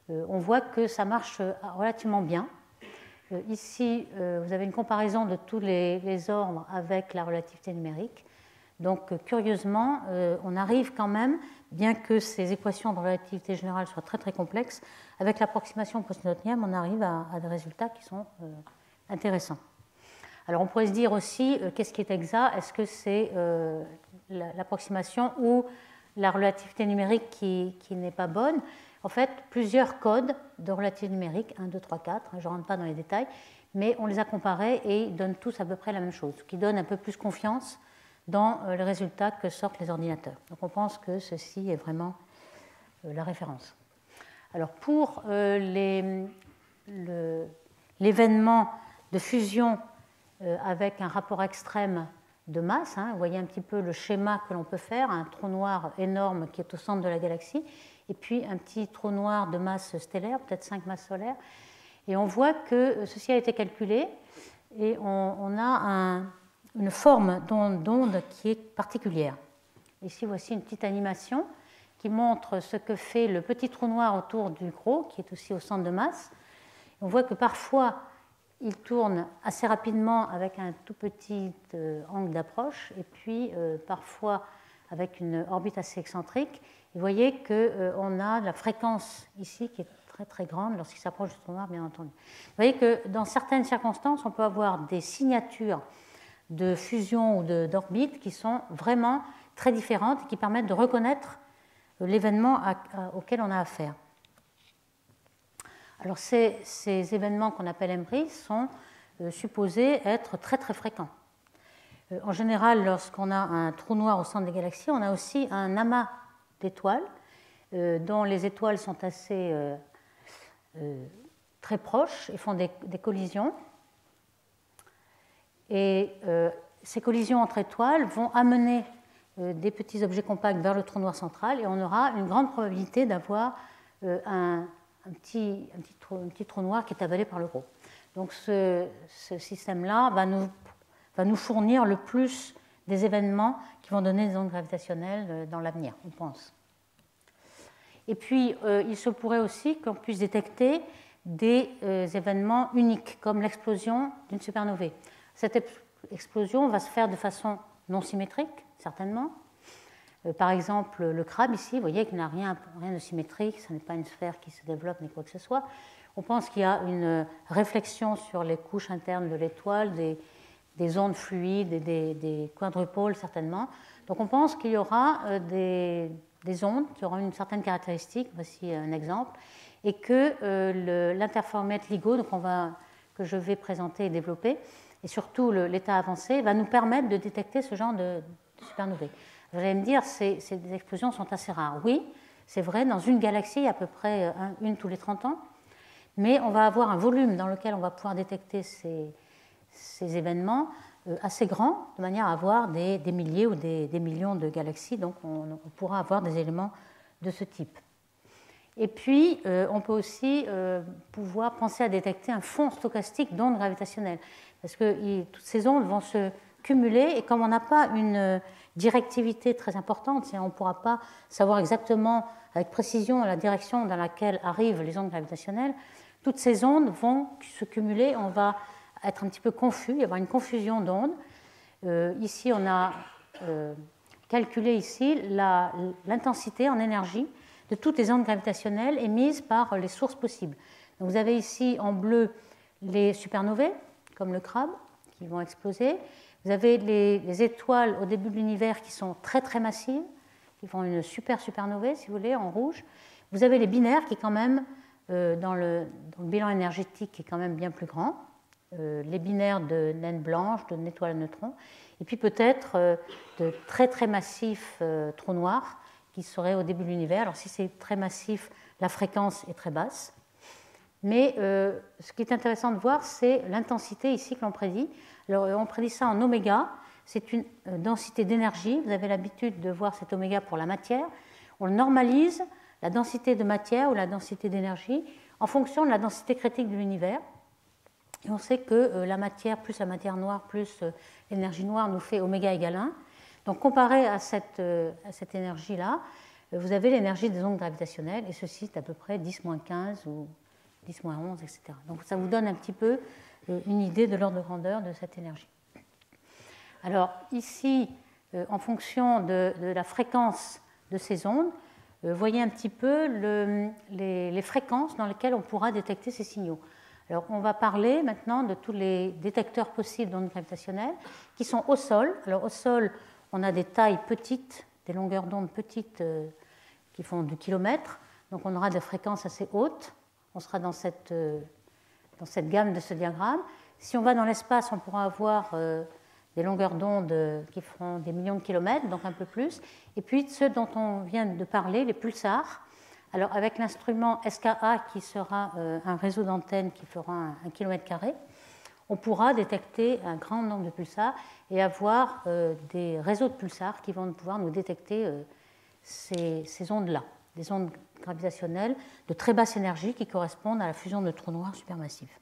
on voit que ça marche relativement bien. Ici, vous avez une comparaison de tous les ordres avec la relativité numérique. Donc, curieusement, on arrive quand même, bien que ces équations de relativité générale soient très très complexes, avec l'approximation post-newtonienne, on arrive à des résultats qui sont intéressants. Alors, on pourrait se dire aussi, qu'est-ce qui est exact? Est-ce que c'est l'approximation ou la relativité numérique qui n'est pas bonne? En fait, plusieurs codes de relativité numérique, 1, 2, 3, 4, je ne rentre pas dans les détails, mais on les a comparés et ils donnent tous à peu près la même chose, ce qui donne un peu plus confiance dans les résultats que sortent les ordinateurs. Donc on pense que ceci est vraiment la référence. Alors pour l'événement de fusion avec un rapport extrême de masse, vous voyez un petit peu le schéma que l'on peut faire, un trou noir énorme qui est au centre de la galaxie, et puis un petit trou noir de masse stellaire, peut-être 5 masses solaires, et on voit que ceci a été calculé, et on a une forme d'onde qui est particulière. Ici, voici une petite animation qui montre ce que fait le petit trou noir autour du gros, qui est aussi au centre de masse. On voit que parfois, il tourne assez rapidement avec un tout petit angle d'approche, et puis parfois avec une orbite assez excentrique. Et vous voyez qu'on a la fréquence ici qui est très très grande lorsqu'il s'approche du trou noir, bien entendu. Vous voyez que dans certaines circonstances, on peut avoir des signatures de fusion ou d'orbite qui sont vraiment très différentes et qui permettent de reconnaître l'événement auquel on a affaire. Alors ces événements qu'on appelle MRI sont supposés être très très fréquents. En général, lorsqu'on a un trou noir au centre des galaxies, on a aussi un amas d'étoiles dont les étoiles sont assez très proches et font des collisions. Et ces collisions entre étoiles vont amener des petits objets compacts vers le trou noir central et on aura une grande probabilité d'avoir un petit trou noir qui est avalé par le gros. Donc ce système-là va nous fournir le plus des événements qui vont donner des ondes gravitationnelles dans l'avenir, on pense. Et puis, il se pourrait aussi qu'on puisse détecter des événements uniques, comme l'explosion d'une supernovae. Cette explosion va se faire de façon non symétrique, certainement, Par exemple, le crabe ici, vous voyez qu'il n'a rien de symétrique, ce n'est pas une sphère qui se développe ni quoi que ce soit. On pense qu'il y a une réflexion sur les couches internes de l'étoile, des ondes fluides et des quadrupôles certainement. Donc on pense qu'il y aura des ondes qui auront une certaine caractéristique, voici un exemple, et que l'interféromètre LIGO, que je vais présenter et développer, et surtout l'état avancé, va nous permettre de détecter ce genre de supernovae. Vous allez me dire, ces explosions sont assez rares. Oui, c'est vrai, dans une galaxie, à peu près une tous les 30 ans, mais on va avoir un volume dans lequel on va pouvoir détecter ces événements assez grand, de manière à avoir des milliers ou des millions de galaxies, donc on pourra avoir des éléments de ce type. Et puis, on peut aussi pouvoir penser à détecter un fond stochastique d'ondes gravitationnelles, parce que toutes ces ondes vont se cumuler, et comme on n'a pas une directivité très importante, on ne pourra pas savoir exactement avec précision la direction dans laquelle arrivent les ondes gravitationnelles, toutes ces ondes vont se cumuler, on va être un petit peu confus, il y avoir une confusion d'ondes. Ici, on a calculé ici l'intensité en énergie de toutes les ondes gravitationnelles émises par les sources possibles. Donc, vous avez ici en bleu les supernovae, comme le crabe, qui vont exploser. Vous avez les étoiles au début de l'univers qui sont très très massives, qui font une supernovae, si vous voulez, en rouge. Vous avez les binaires qui, quand même, dans le bilan énergétique, est quand même bien plus grand. Les binaires de naines blanches, de étoiles à neutrons, et puis peut-être de très très massifs trous noirs qui seraient au début de l'univers. Alors si c'est très massif, la fréquence est très basse. Mais ce qui est intéressant de voir, c'est l'intensité ici que l'on prédit. Alors on prédit ça en oméga, c'est une densité d'énergie. Vous avez l'habitude de voir cet oméga pour la matière. On normalise la densité de matière ou la densité d'énergie en fonction de la densité critique de l'univers. Et on sait que la matière plus la matière noire plus l'énergie noire nous fait oméga égale 1. Donc comparé à cette énergie-là, vous avez l'énergie des ondes gravitationnelles, et ceci est à peu près 10-15 ou 10-11, etc. Donc ça vous donne un petit peu une idée de l'ordre de grandeur de cette énergie. Alors ici, en fonction de la fréquence de ces ondes, vous voyez un petit peu les fréquences dans lesquelles on pourra détecter ces signaux. Alors, on va parler maintenant de tous les détecteurs possibles d'ondes gravitationnelles qui sont au sol. Alors, au sol, on a des tailles petites, des longueurs d'onde petites qui font du kilomètre. Donc, on aura des fréquences assez hautes. On sera dans cette gamme de ce diagramme. Si on va dans l'espace, on pourra avoir des longueurs d'onde qui feront des millions de kilomètres, donc un peu plus. Et puis, ceux dont on vient de parler, les pulsars. Alors, avec l'instrument SKA, qui sera un réseau d'antennes qui fera 1 km², on pourra détecter un grand nombre de pulsars et avoir des réseaux de pulsars qui vont pouvoir nous détecter ces ondes-là, des ondes gravitationnelles de très basse énergie qui correspondent à la fusion de trous noirs supermassifs.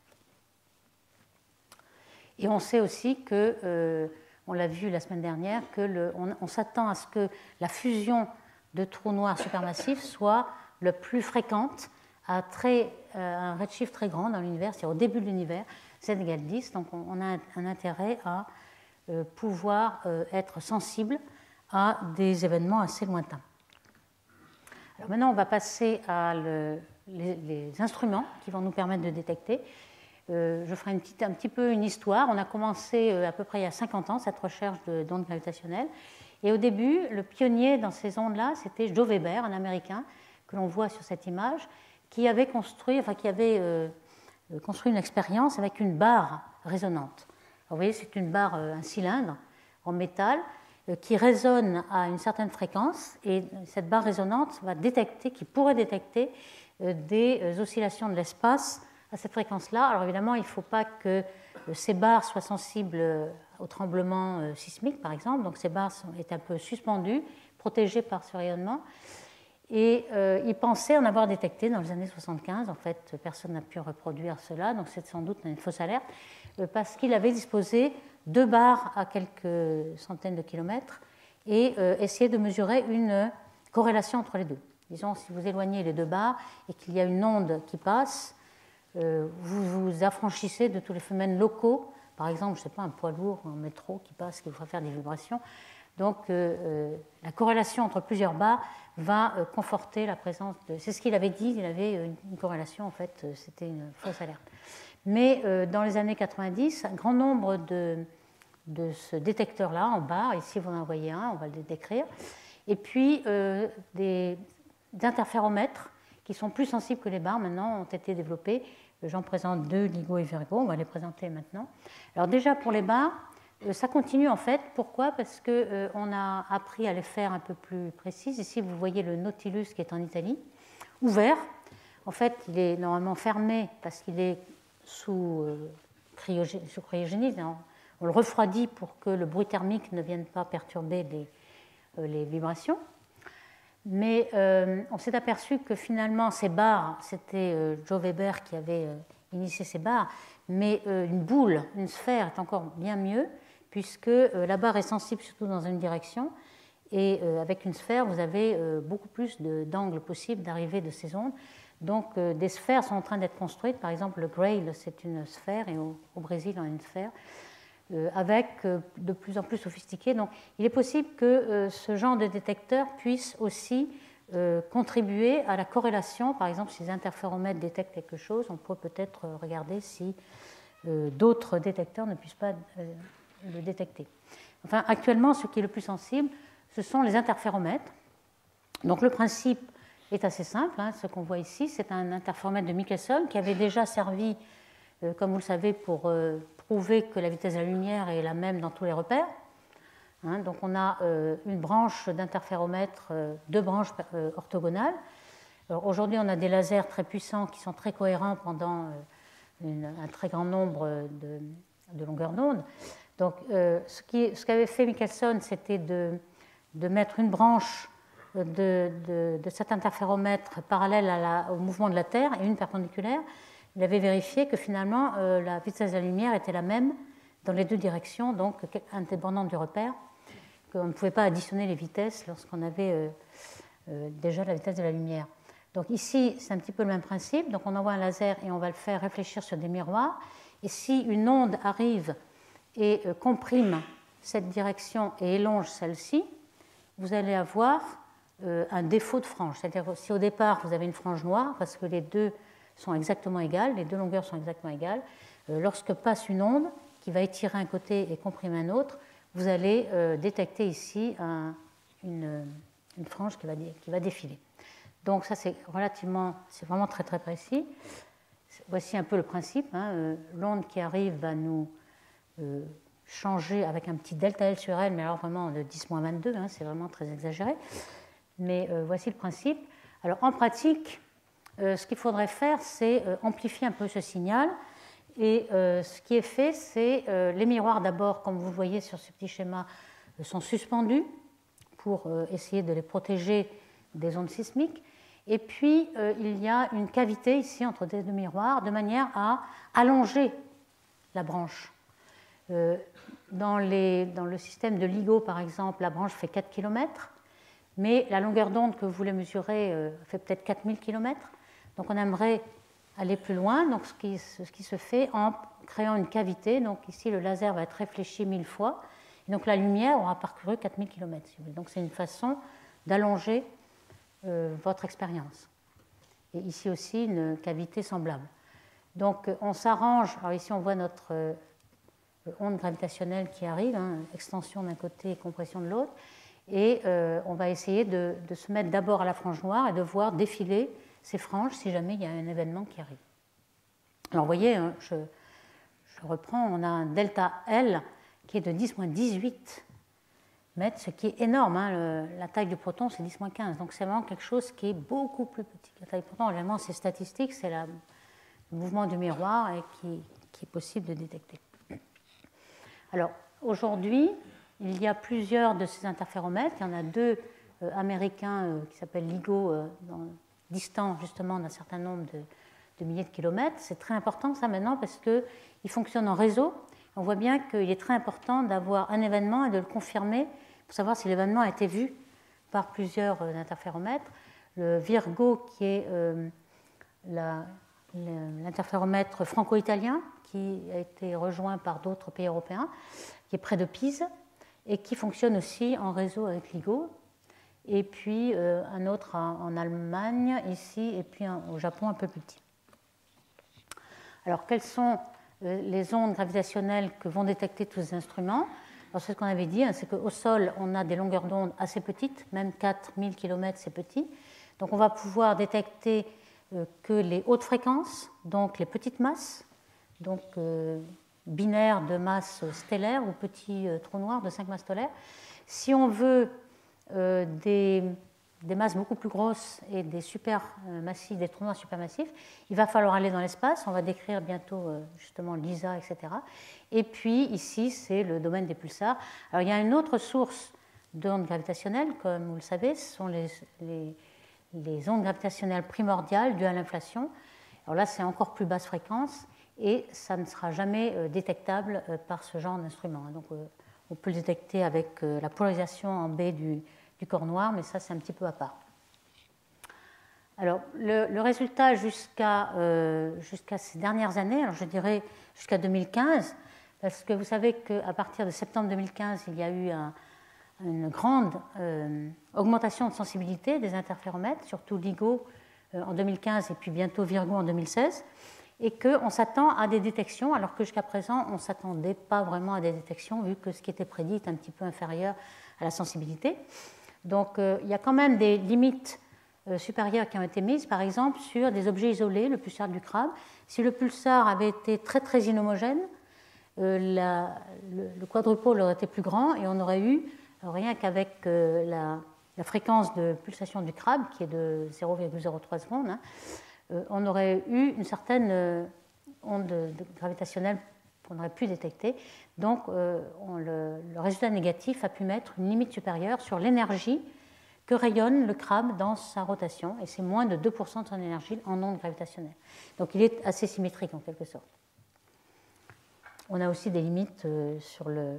Et on sait aussi que, on l'a vu la semaine dernière, on s'attend à ce que la fusion de trous noirs supermassifs soit le plus fréquente à un redshift très grand dans l'univers, c'est-à-dire au début de l'univers, z égale 10. Donc on a un intérêt à pouvoir être sensible à des événements assez lointains. Alors maintenant, on va passer à les instruments qui vont nous permettre de détecter. Je ferai un petit peu une histoire. On a commencé à peu près il y a 50 ans cette recherche d'ondes gravitationnelles. Et au début, le pionnier dans ces ondes-là, c'était Joe Weber, un Américain, que l'on voit sur cette image, qui avait construit une expérience avec une barre résonante. Alors, vous voyez, c'est une barre, un cylindre en métal qui résonne à une certaine fréquence, et cette barre résonante qui pourrait détecter des oscillations de l'espace à cette fréquence-là. Alors évidemment, il ne faut pas que ces barres soient sensibles au tremblement sismique, par exemple. Donc ces barres est un peu suspendues, protégées par ce rayonnement. Et il pensait en avoir détecté dans les années 75. En fait, personne n'a pu reproduire cela, donc c'est sans doute une fausse alerte, parce qu'il avait disposé 2 barres à quelques centaines de kilomètres et essayé de mesurer une corrélation entre les deux. Disons, si vous éloignez les 2 barres et qu'il y a une onde qui passe, vous vous affranchissez de tous les phénomènes locaux. Par exemple, je ne sais pas, un poids lourd, un métro qui passe, qui vous fera faire des vibrations. Donc la corrélation entre plusieurs barres va conforter la présence de... C'est ce qu'il avait dit, il avait une corrélation, en fait, c'était une fausse alerte. Mais dans les années 90, un grand nombre de ce détecteur-là en barre, ici vous en voyez un, on va le décrire, et puis des interféromètres qui sont plus sensibles que les barres maintenant ont été développés. J'en présente deux, LIGO et Virgo, on va les présenter maintenant. Alors déjà pour les barres, ça continue en fait. Pourquoi? Parce qu'on a appris à les faire un peu plus précises. Ici vous voyez le Nautilus qui est en Italie, ouvert. En fait il est normalement fermé parce qu'il est sous cryogénie. On le refroidit pour que le bruit thermique ne vienne pas perturber les vibrations. Mais on s'est aperçu que finalement ces barres, c'était Joe Weber qui avait initié ces barres, mais une boule, une sphère est encore bien mieux, puisque la barre est sensible surtout dans une direction, et avec une sphère, vous avez beaucoup plus d'angles possibles d'arrivée de ces ondes. Donc des sphères sont en train d'être construites, par exemple le Grail, c'est une sphère, et au Brésil, on a une sphère, avec de plus en plus sophistiqué. Donc, il est possible que ce genre de détecteur puisse aussi contribuer à la corrélation. Par exemple, si les interféromètres détectent quelque chose, on peut peut-être regarder si d'autres détecteurs ne puissent pas le détecter. Enfin, actuellement, ce qui est le plus sensible, ce sont les interféromètres. Donc, le principe est assez simple. Hein. Ce qu'on voit ici, c'est un interféromètre de Michelson qui avait déjà servi, comme vous le savez, pour prouver que la vitesse de la lumière est la même dans tous les repères. Hein, donc on a une branche d'interféromètre, deux branches orthogonales. Aujourd'hui, on a des lasers très puissants qui sont très cohérents pendant un très grand nombre de longueurs d'onde. Donc ce qu'avait fait Michelson, c'était de mettre une branche de cet interféromètre parallèle au mouvement de la Terre et une perpendiculaire. Il avait vérifié que finalement la vitesse de la lumière était la même dans les deux directions, donc indépendante du repère, qu'on ne pouvait pas additionner les vitesses lorsqu'on avait déjà la vitesse de la lumière. Donc ici, c'est un petit peu le même principe. Donc on envoie un laser et on va le faire réfléchir sur des miroirs. Et si une onde arrive et comprime cette direction et élonge celle-ci, vous allez avoir un défaut de frange. C'est-à-dire que si au départ vous avez une frange noire, parce que les deux sont exactement égales, les deux longueurs sont exactement égales. Lorsque passe une onde qui va étirer un côté et comprimer un autre, vous allez détecter ici une frange qui va défiler. Donc ça c'est vraiment très très précis. Voici un peu le principe. Hein. L'onde qui arrive va nous changer avec un petit delta L sur L, mais alors vraiment de 10-22, hein, c'est vraiment très exagéré. Mais voici le principe. Alors en pratique, ce qu'il faudrait faire, c'est amplifier un peu ce signal. Et ce qui est fait, c'est les miroirs d'abord, comme vous voyez sur ce petit schéma, sont suspendus pour essayer de les protéger des ondes sismiques. Et puis, il y a une cavité ici entre ces deux miroirs, de manière à allonger la branche. Dans le système de LIGO, par exemple, la branche fait 4 km, mais la longueur d'onde que vous voulez mesurer fait peut-être 4000 km. Donc on aimerait aller plus loin, donc ce qui se fait en créant une cavité. Donc ici, le laser va être réfléchi 1000 fois, et donc la lumière aura parcouru 4000 km. Donc c'est une façon d'allonger votre expérience. Et ici aussi, une cavité semblable. Donc on s'arrange, alors ici on voit notre onde gravitationnelle qui arrive, hein, extension d'un côté et compression de l'autre, et on va essayer de se mettre d'abord à la frange noire et de voir défiler ces franges si jamais il y a un événement qui arrive. Alors vous voyez, hein, je reprends, on a un delta L qui est de 10-18 mètres, ce qui est énorme. Hein, la taille du proton, c'est 10-15, donc c'est vraiment quelque chose qui est beaucoup plus petit. La taille du proton, évidemment, c'est statistique, c'est le mouvement du miroir et qui est possible de détecter. Alors aujourd'hui, il y a plusieurs de ces interféromètres. Il y en a deux américains qui s'appellent LIGO, distants justement d'un certain nombre de milliers de kilomètres. C'est très important ça maintenant parce qu'ils fonctionnent en réseau. On voit bien qu'il est très important d'avoir un événement et de le confirmer pour savoir si l'événement a été vu par plusieurs interféromètres. Le Virgo, qui est l'interféromètre franco-italien, qui a été rejoint par d'autres pays européens, qui est près de Pise. et qui fonctionne aussi en réseau avec LIGO. Et puis un autre en Allemagne, ici, et puis au Japon un peu plus petit. Alors, quelles sont les ondes gravitationnelles que vont détecter tous ces instruments? Alors, c'est ce qu'on avait dit, hein, c'est qu'au sol, on a des longueurs d'onde assez petites, même 4000 km, c'est petit. Donc, on va pouvoir détecter que les hautes fréquences, donc les petites masses, donc binaires de masse stellaire ou petits trous noirs de 5 masses stellaires. Si on veut des masses beaucoup plus grosses et des supermassifs, des trous noirs supermassifs, il va falloir aller dans l'espace. On va décrire bientôt justement l'ISA, etc. Et puis ici, c'est le domaine des pulsars. Alors il y a une autre source d'ondes gravitationnelles, comme vous le savez, ce sont les ondes gravitationnelles primordiales dues à l'inflation. Alors là, c'est encore plus basse fréquence et ça ne sera jamais détectable par ce genre d'instrument. Donc on peut le détecter avec la polarisation en B du corps noir, mais ça, c'est un petit peu à part. Alors, le résultat jusqu'à ces dernières années, alors je dirais jusqu'à 2015, parce que vous savez qu'à partir de septembre 2015, il y a eu une grande augmentation de sensibilité des interféromètres, surtout LIGO en 2015 et puis bientôt Virgo en 2016, et qu'on s'attend à des détections, alors que jusqu'à présent, on ne s'attendait pas vraiment à des détections, vu que ce qui était prédit est un petit peu inférieur à la sensibilité. Donc, il y a quand même des limites supérieures qui ont été mises, par exemple, sur des objets isolés, le pulsar du crabe. Si le pulsar avait été très, très inhomogène, le quadrupôle aurait été plus grand et on aurait eu, rien qu'avec la fréquence de pulsation du crabe, qui est de 0,03 secondes, hein, on aurait eu une certaine onde gravitationnelle qu'on aurait pu détecter. Donc, le résultat négatif a pu mettre une limite supérieure sur l'énergie que rayonne le crabe dans sa rotation, et c'est moins de 2% de son énergie en onde gravitationnelle. Donc, il est assez symétrique en quelque sorte. On a aussi des limites sur le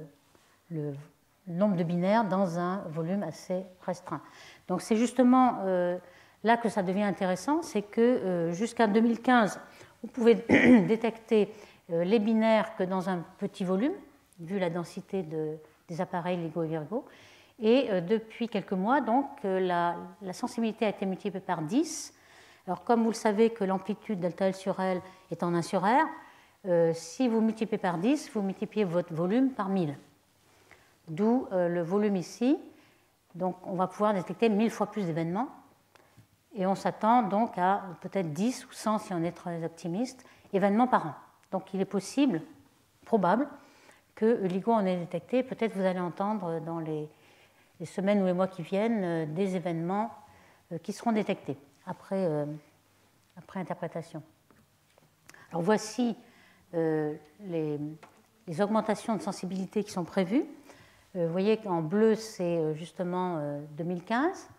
nombre de binaires dans un volume assez restreint. Donc, c'est justement là que ça devient intéressant, c'est que jusqu'à 2015, vous pouvez détecter les binaires que dans un petit volume, vu la densité des appareils LIGO et Virgo. Et depuis quelques mois, donc, la sensibilité a été multipliée par 10. Alors, comme vous le savez que l'amplitude delta L sur L est en 1 sur R, si vous multipliez par 10, vous multipliez votre volume par 1000. D'où le volume ici. Donc, on va pouvoir détecter 1000 fois plus d'événements. Et on s'attend donc à peut-être 10 ou 100, si on est très optimiste, événements par an. Donc, il est possible, probable, que LIGO en ait détecté. Peut-être vous allez entendre dans les semaines ou les mois qui viennent des événements qui seront détectés après interprétation. Alors, voici les augmentations de sensibilité qui sont prévues. Vous voyez qu'en bleu, c'est justement 2015.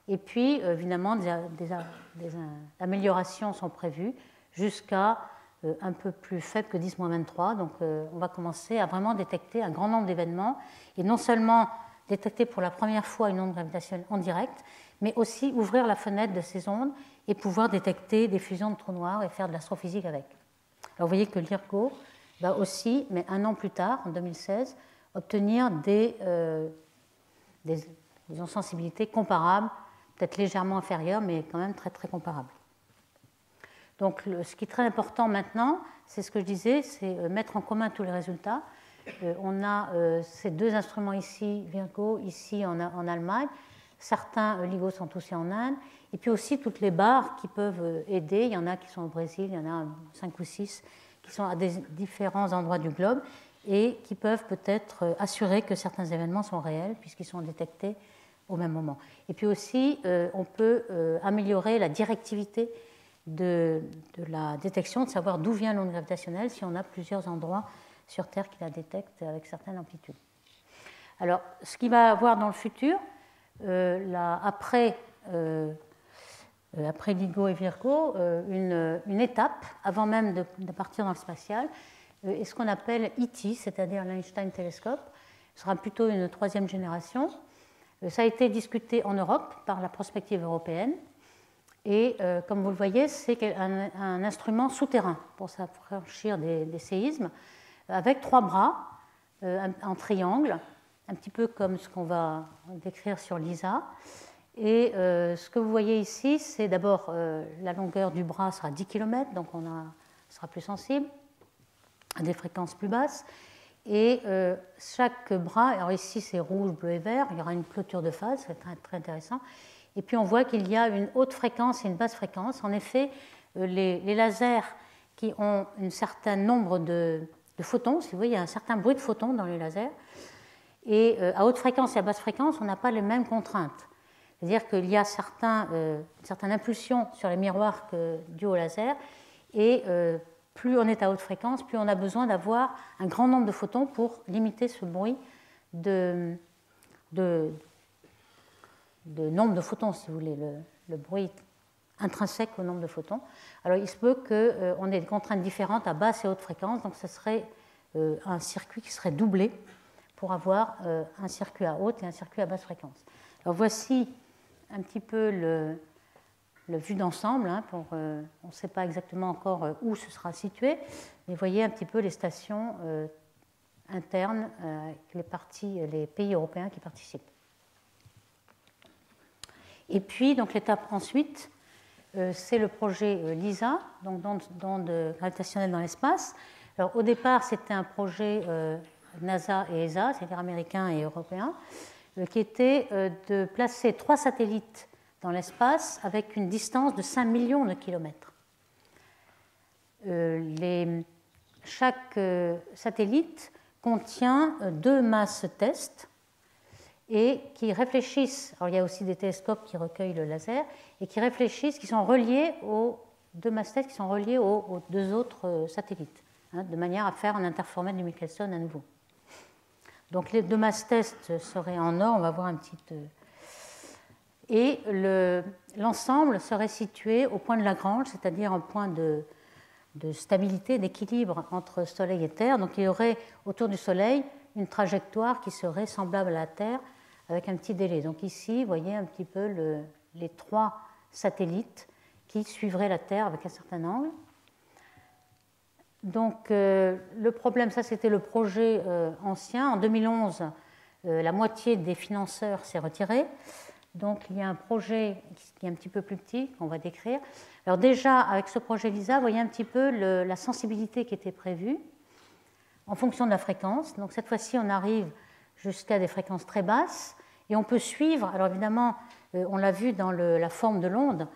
Et puis, évidemment, des améliorations sont prévues jusqu'à un peu plus faible que 10-23. Donc, on va commencer à vraiment détecter un grand nombre d'événements, et non seulement détecter pour la première fois une onde gravitationnelle en direct, mais aussi ouvrir la fenêtre de ces ondes et pouvoir détecter des fusions de trous noirs et faire de l'astrophysique avec. Alors, vous voyez que LIRGO va aussi, mais un an plus tard, en 2016, obtenir des sensibilités comparables, peut-être légèrement inférieures, mais quand même très, très comparables. Donc, ce qui est très important maintenant, c'est ce que je disais, c'est mettre en commun tous les résultats. On a ces deux instruments ici, Virgo, ici en Allemagne. Certains LIGO sont aussi en Inde. Et puis aussi toutes les barres qui peuvent aider. Il y en a qui sont au Brésil, il y en a 5 ou 6 qui sont à différents endroits du globe et qui peuvent peut-être assurer que certains événements sont réels puisqu'ils sont détectés au même moment. Et puis aussi, on peut améliorer la directivité de la détection, de savoir d'où vient l'onde gravitationnelle si on a plusieurs endroits sur Terre qui la détectent avec certaines amplitudes. Alors, ce qu'il va y avoir dans le futur, après LIGO et Virgo, une étape, avant même de partir dans le spatial, est ce qu'on appelle ET, c'est-à-dire l'Einstein Telescope. Ce sera plutôt une 3e génération. Ça a été discuté en Europe par la prospective européenne. Et comme vous le voyez, c'est un instrument souterrain pour s'affranchir des séismes, avec 3 bras en triangle, un petit peu comme ce qu'on va décrire sur LISA. Et ce que vous voyez ici, c'est d'abord la longueur du bras sera 10 km, donc on sera plus sensible à des fréquences plus basses. Et chaque bras, alors ici c'est rouge, bleu et vert, il y aura une clôture de phase, c'est très, très intéressant. Et puis on voit qu'il y a une haute fréquence et une basse fréquence. En effet, les lasers qui ont un certain nombre de photons, si vous voyez, il y a un certain bruit de photons dans les lasers. Et à haute fréquence et à basse fréquence, on n'a pas les mêmes contraintes. C'est-à-dire qu'il y a une certaine impulsion sur les miroirs due au laser, et plus on est à haute fréquence, plus on a besoin d'avoir un grand nombre de photons pour limiter ce bruit de nombre de photons, si vous voulez, le bruit intrinsèque au nombre de photons. Alors il se peut qu'on ait des contraintes différentes à basse et haute fréquence, donc ce serait un circuit qui serait doublé pour avoir un circuit à haute et un circuit à basse fréquence. Alors voici un petit peu le vue d'ensemble. Hein, on ne sait pas exactement encore où ce sera situé, mais vous voyez un petit peu les stations internes avec les pays européens qui participent. Et puis, donc, l'étape ensuite, c'est le projet LISA, donc d'ondes gravitationnelles dans l'espace. Alors, au départ, c'était un projet NASA et ESA, c'est-à-dire américain et européen, qui était de placer 3 satellites dans l'espace avec une distance de 5 millions de kilomètres. Chaque satellite contient 2 masses tests et qui réfléchissent, alors il y a aussi des télescopes qui recueillent le laser, et qui réfléchissent, qui sont reliés aux 2 masses tests qui sont reliés aux 2 autres satellites, hein, de manière à faire un interféromètre du Michelson à nouveau. Donc les 2 masses tests seraient en or, on va voir un petit... Et l'ensemble serait situé au point de Lagrange, c'est-à-dire un point de stabilité, d'équilibre entre Soleil et Terre. Donc il y aurait autour du Soleil une trajectoire qui serait semblable à la Terre avec un petit délai. Donc ici, vous voyez un petit peu les 3 satellites qui suivraient la Terre avec un certain angle. Donc le problème, ça c'était le projet ancien. En 2011, la moitié des financeurs s'est retirée. Donc il y a un projet qui est un petit peu plus petit, qu'on va décrire. Alors déjà, avec ce projet LISA, vous voyez un petit peu la sensibilité qui était prévue en fonction de la fréquence. Donc cette fois-ci, on arrive jusqu'à des fréquences très basses et on peut suivre, alors évidemment, on l'a vu dans la forme de l'onde,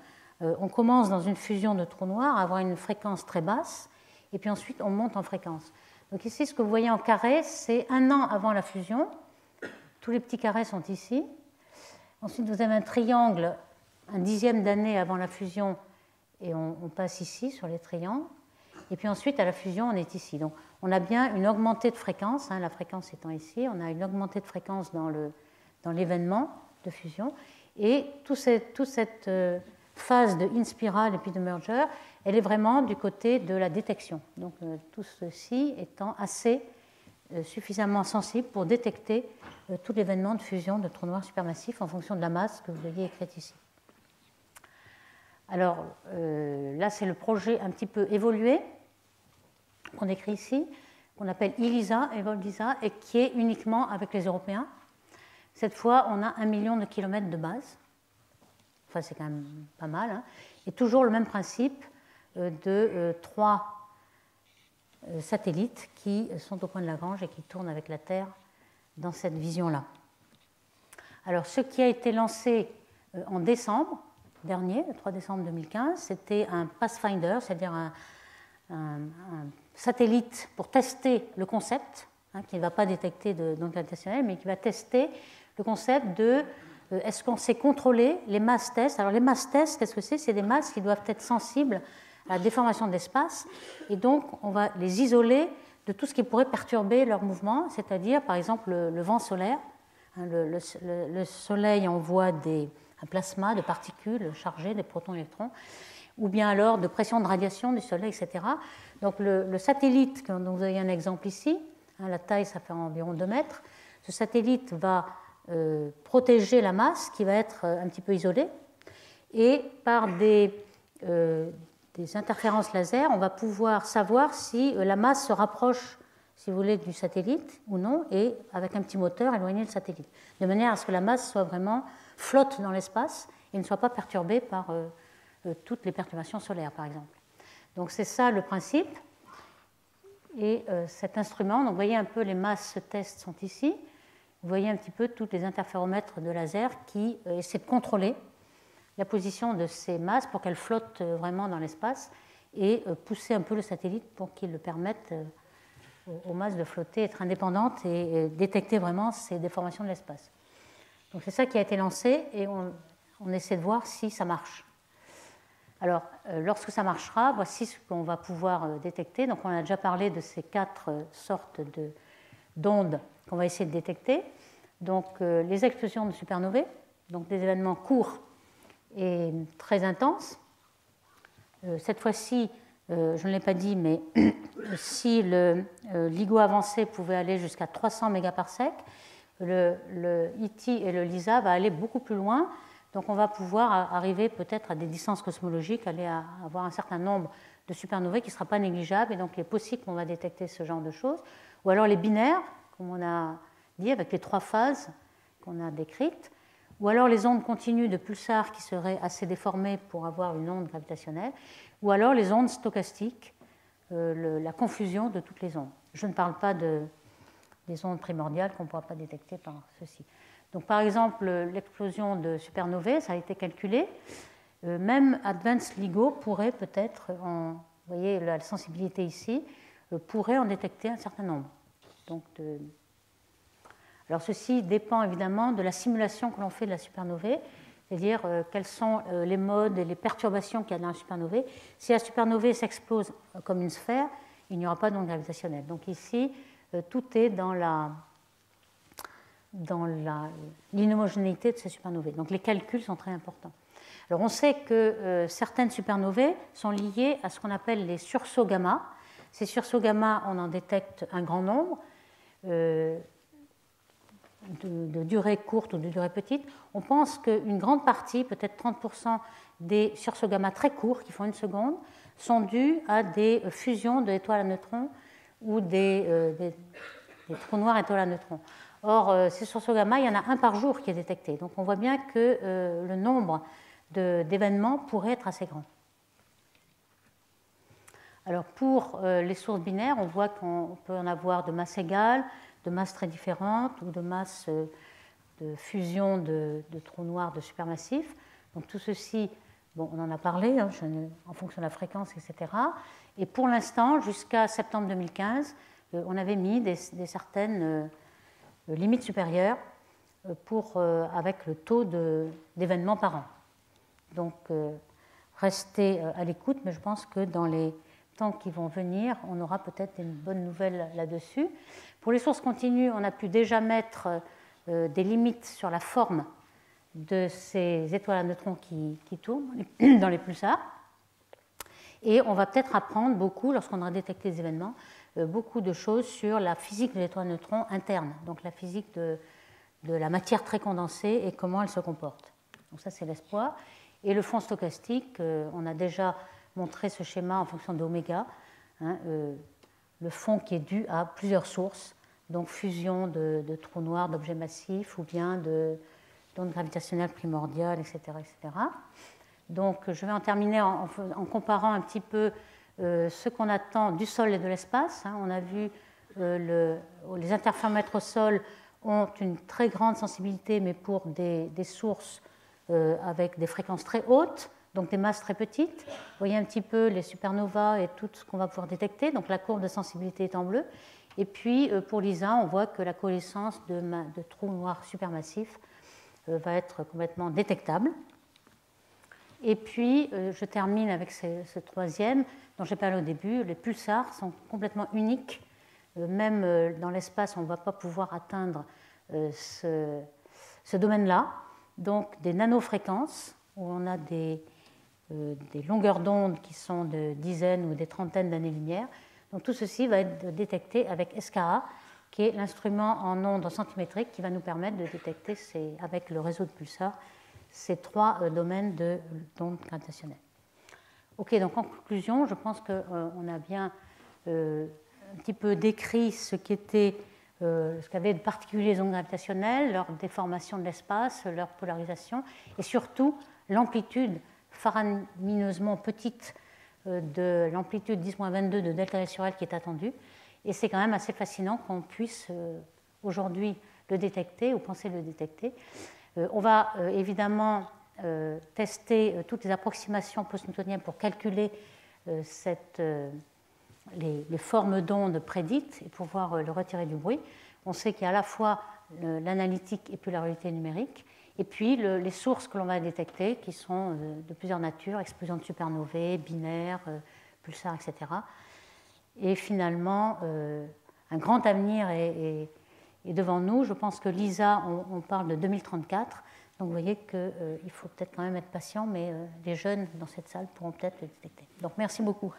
on commence dans une fusion de trous noirs à avoir une fréquence très basse et puis ensuite on monte en fréquence. Donc ici, ce que vous voyez en carré, c'est 1 an avant la fusion. Tous les petits carrés sont ici. Ensuite, vous avez un triangle, un 10e d'année avant la fusion, et on passe ici sur les triangles. Et puis ensuite, à la fusion, on est ici. Donc, on a bien une augmentée de fréquence, hein, la fréquence étant ici, on a une augmentée de fréquence dans l'événement de fusion. Et toute cette phase de in-spiral et puis de merger, elle est vraiment du côté de la détection. Donc, tout ceci étant assez suffisamment sensible pour détecter tout l'événement de fusion de trous noirs supermassifs en fonction de la masse que vous voyez écrite ici. Alors là, c'est le projet un petit peu évolué qu'on écrit ici, qu'on appelle ELISA, EvolLISA, et qui est uniquement avec les Européens. Cette fois, on a 1 million de kilomètres de base. Enfin, c'est quand même pas mal. Hein. Et toujours le même principe de 3 satellites qui sont au point de Lagrange et qui tournent avec la Terre dans cette vision-là. Alors, ce qui a été lancé en décembre dernier, le 3 décembre 2015, c'était un Pathfinder, c'est-à-dire un satellite pour tester le concept, hein, qui ne va pas détecter d'ondes gravitationnelles, mais qui va tester le concept de est-ce qu'on sait contrôler les masses tests. Alors, les masses tests, qu'est-ce que c'est? C'est des masses qui doivent être sensibles à la déformation de l'espace, et donc on va les isoler de tout ce qui pourrait perturber leur mouvement, c'est-à-dire par exemple le vent solaire. Le Soleil envoie un plasma de particules chargées, des protons, électrons, ou bien alors de pression de radiation du Soleil, etc. Donc le satellite, dont vous avez un exemple ici, hein, la taille ça fait environ 2 mètres, ce satellite va protéger la masse qui va être un petit peu isolée, et par des interférences laser, on va pouvoir savoir si la masse se rapproche si vous voulez, du satellite ou non, et avec un petit moteur, éloigner le satellite, de manière à ce que la masse soit vraiment flotte dans l'espace et ne soit pas perturbée par toutes les perturbations solaires, par exemple. Donc c'est ça le principe. Et cet instrument, donc vous voyez un peu les masses test sont ici. Vous voyez un petit peu tous les interféromètres de laser qui essaient de contrôler la position de ces masses pour qu'elles flottent vraiment dans l'espace et pousser un peu le satellite pour qu'il le permette aux masses de flotter, être indépendantes et détecter vraiment ces déformations de l'espace. Donc c'est ça qui a été lancé et on essaie de voir si ça marche. Alors, lorsque ça marchera, voici ce qu'on va pouvoir détecter. Donc, on a déjà parlé de ces 4 sortes d'ondes qu'on va essayer de détecter. Donc, les explosions de supernovae, donc des événements courts et très intenses. Cette fois-ci, je ne l'ai pas dit, mais si le LIGO avancé pouvait aller jusqu'à 300 mégaparsecs, le ITI et le LISA va aller beaucoup plus loin. Donc on va pouvoir arriver peut-être à des distances cosmologiques, aller à avoir un certain nombre de supernovae qui ne sera pas négligeable, et donc il est possible qu'on va détecter ce genre de choses. Ou alors les binaires, comme on a dit, avec les 3 phases qu'on a décrites, ou alors les ondes continues de pulsars qui seraient assez déformées pour avoir une onde gravitationnelle, ou alors les ondes stochastiques, la confusion de toutes les ondes. Je ne parle pas des ondes primordiales qu'on ne pourra pas détecter par ceci. Donc, par exemple, l'explosion de supernovae, ça a été calculé. Même Advanced LIGO pourrait peut-être, vous voyez la sensibilité ici, pourrait en détecter un certain nombre. Donc, alors, ceci dépend évidemment de la simulation que l'on fait de la supernovae, c'est-à-dire quels sont les modes et les perturbations qu'il y a dans la supernovae. Si la supernovae s'explose comme une sphère, il n'y aura pas d'onde gravitationnelle. Donc, ici, tout est dans l'inhomogénéité de ces supernovae. Donc les calculs sont très importants. Alors on sait que certaines supernovae sont liées à ce qu'on appelle les sursauts gamma. Ces sursauts gamma, on en détecte un grand nombre, de durée courte ou de durée petite. On pense qu'une grande partie, peut-être 30% des sursauts gamma très courts, qui font 1 seconde, sont dus à des fusions d'étoiles à neutrons ou des trous noirs étoiles à neutrons. Or, ces sursauts gamma, il y en a un par jour qui est détecté. Donc on voit bien que le nombre d'événements pourrait être assez grand. Alors pour les sources binaires, on voit qu'on peut en avoir de masse égale, de masse très différentes ou de masse de fusion de trous noirs de supermassifs. Donc tout ceci, bon, on en a parlé, hein, en fonction de la fréquence, etc. Et pour l'instant, jusqu'à septembre 2015, on avait mis certaines limite supérieure avec le taux d'événements par an. Donc, restez à l'écoute, mais je pense que dans les temps qui vont venir, on aura peut-être une bonne nouvelle là-dessus. Pour les sources continues, on a pu déjà mettre des limites sur la forme de ces étoiles à neutrons qui tournent dans les pulsars. Et on va peut-être apprendre beaucoup, lorsqu'on aura détecté les événements, beaucoup de choses sur la physique de l'étoile à neutrons interne, donc la physique de la matière très condensée et comment elle se comporte. Donc ça, c'est l'espoir. Et le fond stochastique, on a déjà montré ce schéma en fonction de oméga, hein, le fond qui est dû à plusieurs sources, donc fusion de trous noirs, d'objets massifs ou bien d'ondes gravitationnelles primordiales, etc., etc. Donc je vais en terminer en comparant un petit peu ce qu'on attend du sol et de l'espace. On a vu les interféromètres au sol ont une très grande sensibilité, mais pour des sources avec des fréquences très hautes, donc des masses très petites. Vous voyez un petit peu les supernovas et tout ce qu'on va pouvoir détecter. Donc la courbe de sensibilité est en bleu. Et puis pour l'ISA, on voit que la coalescence de trous noirs supermassifs va être complètement détectable. Et puis, je termine avec ce troisième, dont j'ai parlé au début. Les pulsars sont complètement uniques. Même dans l'espace, on ne va pas pouvoir atteindre ce domaine-là. Donc, des nanofréquences, où on a des longueurs d'onde qui sont de dizaines ou des trentaines d'années-lumière. Donc, tout ceci va être détecté avec SKA, qui est l'instrument en ondes centimétriques qui va nous permettre de détecter, avec le réseau de pulsars, ces 3 domaines d'ondes gravitationnelles. Ok, donc en conclusion, je pense qu'on a bien un petit peu décrit ce qu'avaient de particulier les ondes gravitationnelles, leur déformation de l'espace, leur polarisation, et surtout l'amplitude faramineusement petite de l'amplitude 10-22 de delta L sur L qui est attendue. Et c'est quand même assez fascinant qu'on puisse aujourd'hui le détecter ou penser le détecter. On va évidemment tester toutes les approximations post-newtoniennes pour calculer les formes d'ondes prédites et pouvoir le retirer du bruit. On sait qu'il y a à la fois l'analytique et puis la réalité numérique, et puis les sources que l'on va détecter qui sont de plusieurs natures, explosions de supernovae, binaires, pulsars, etc. Et finalement, un grand avenir est devant nous. Je pense que l'ISA, on parle de 2034, donc vous voyez qu'il faut peut-être quand même être patient, mais les jeunes dans cette salle pourront peut-être le détecter. Donc merci beaucoup.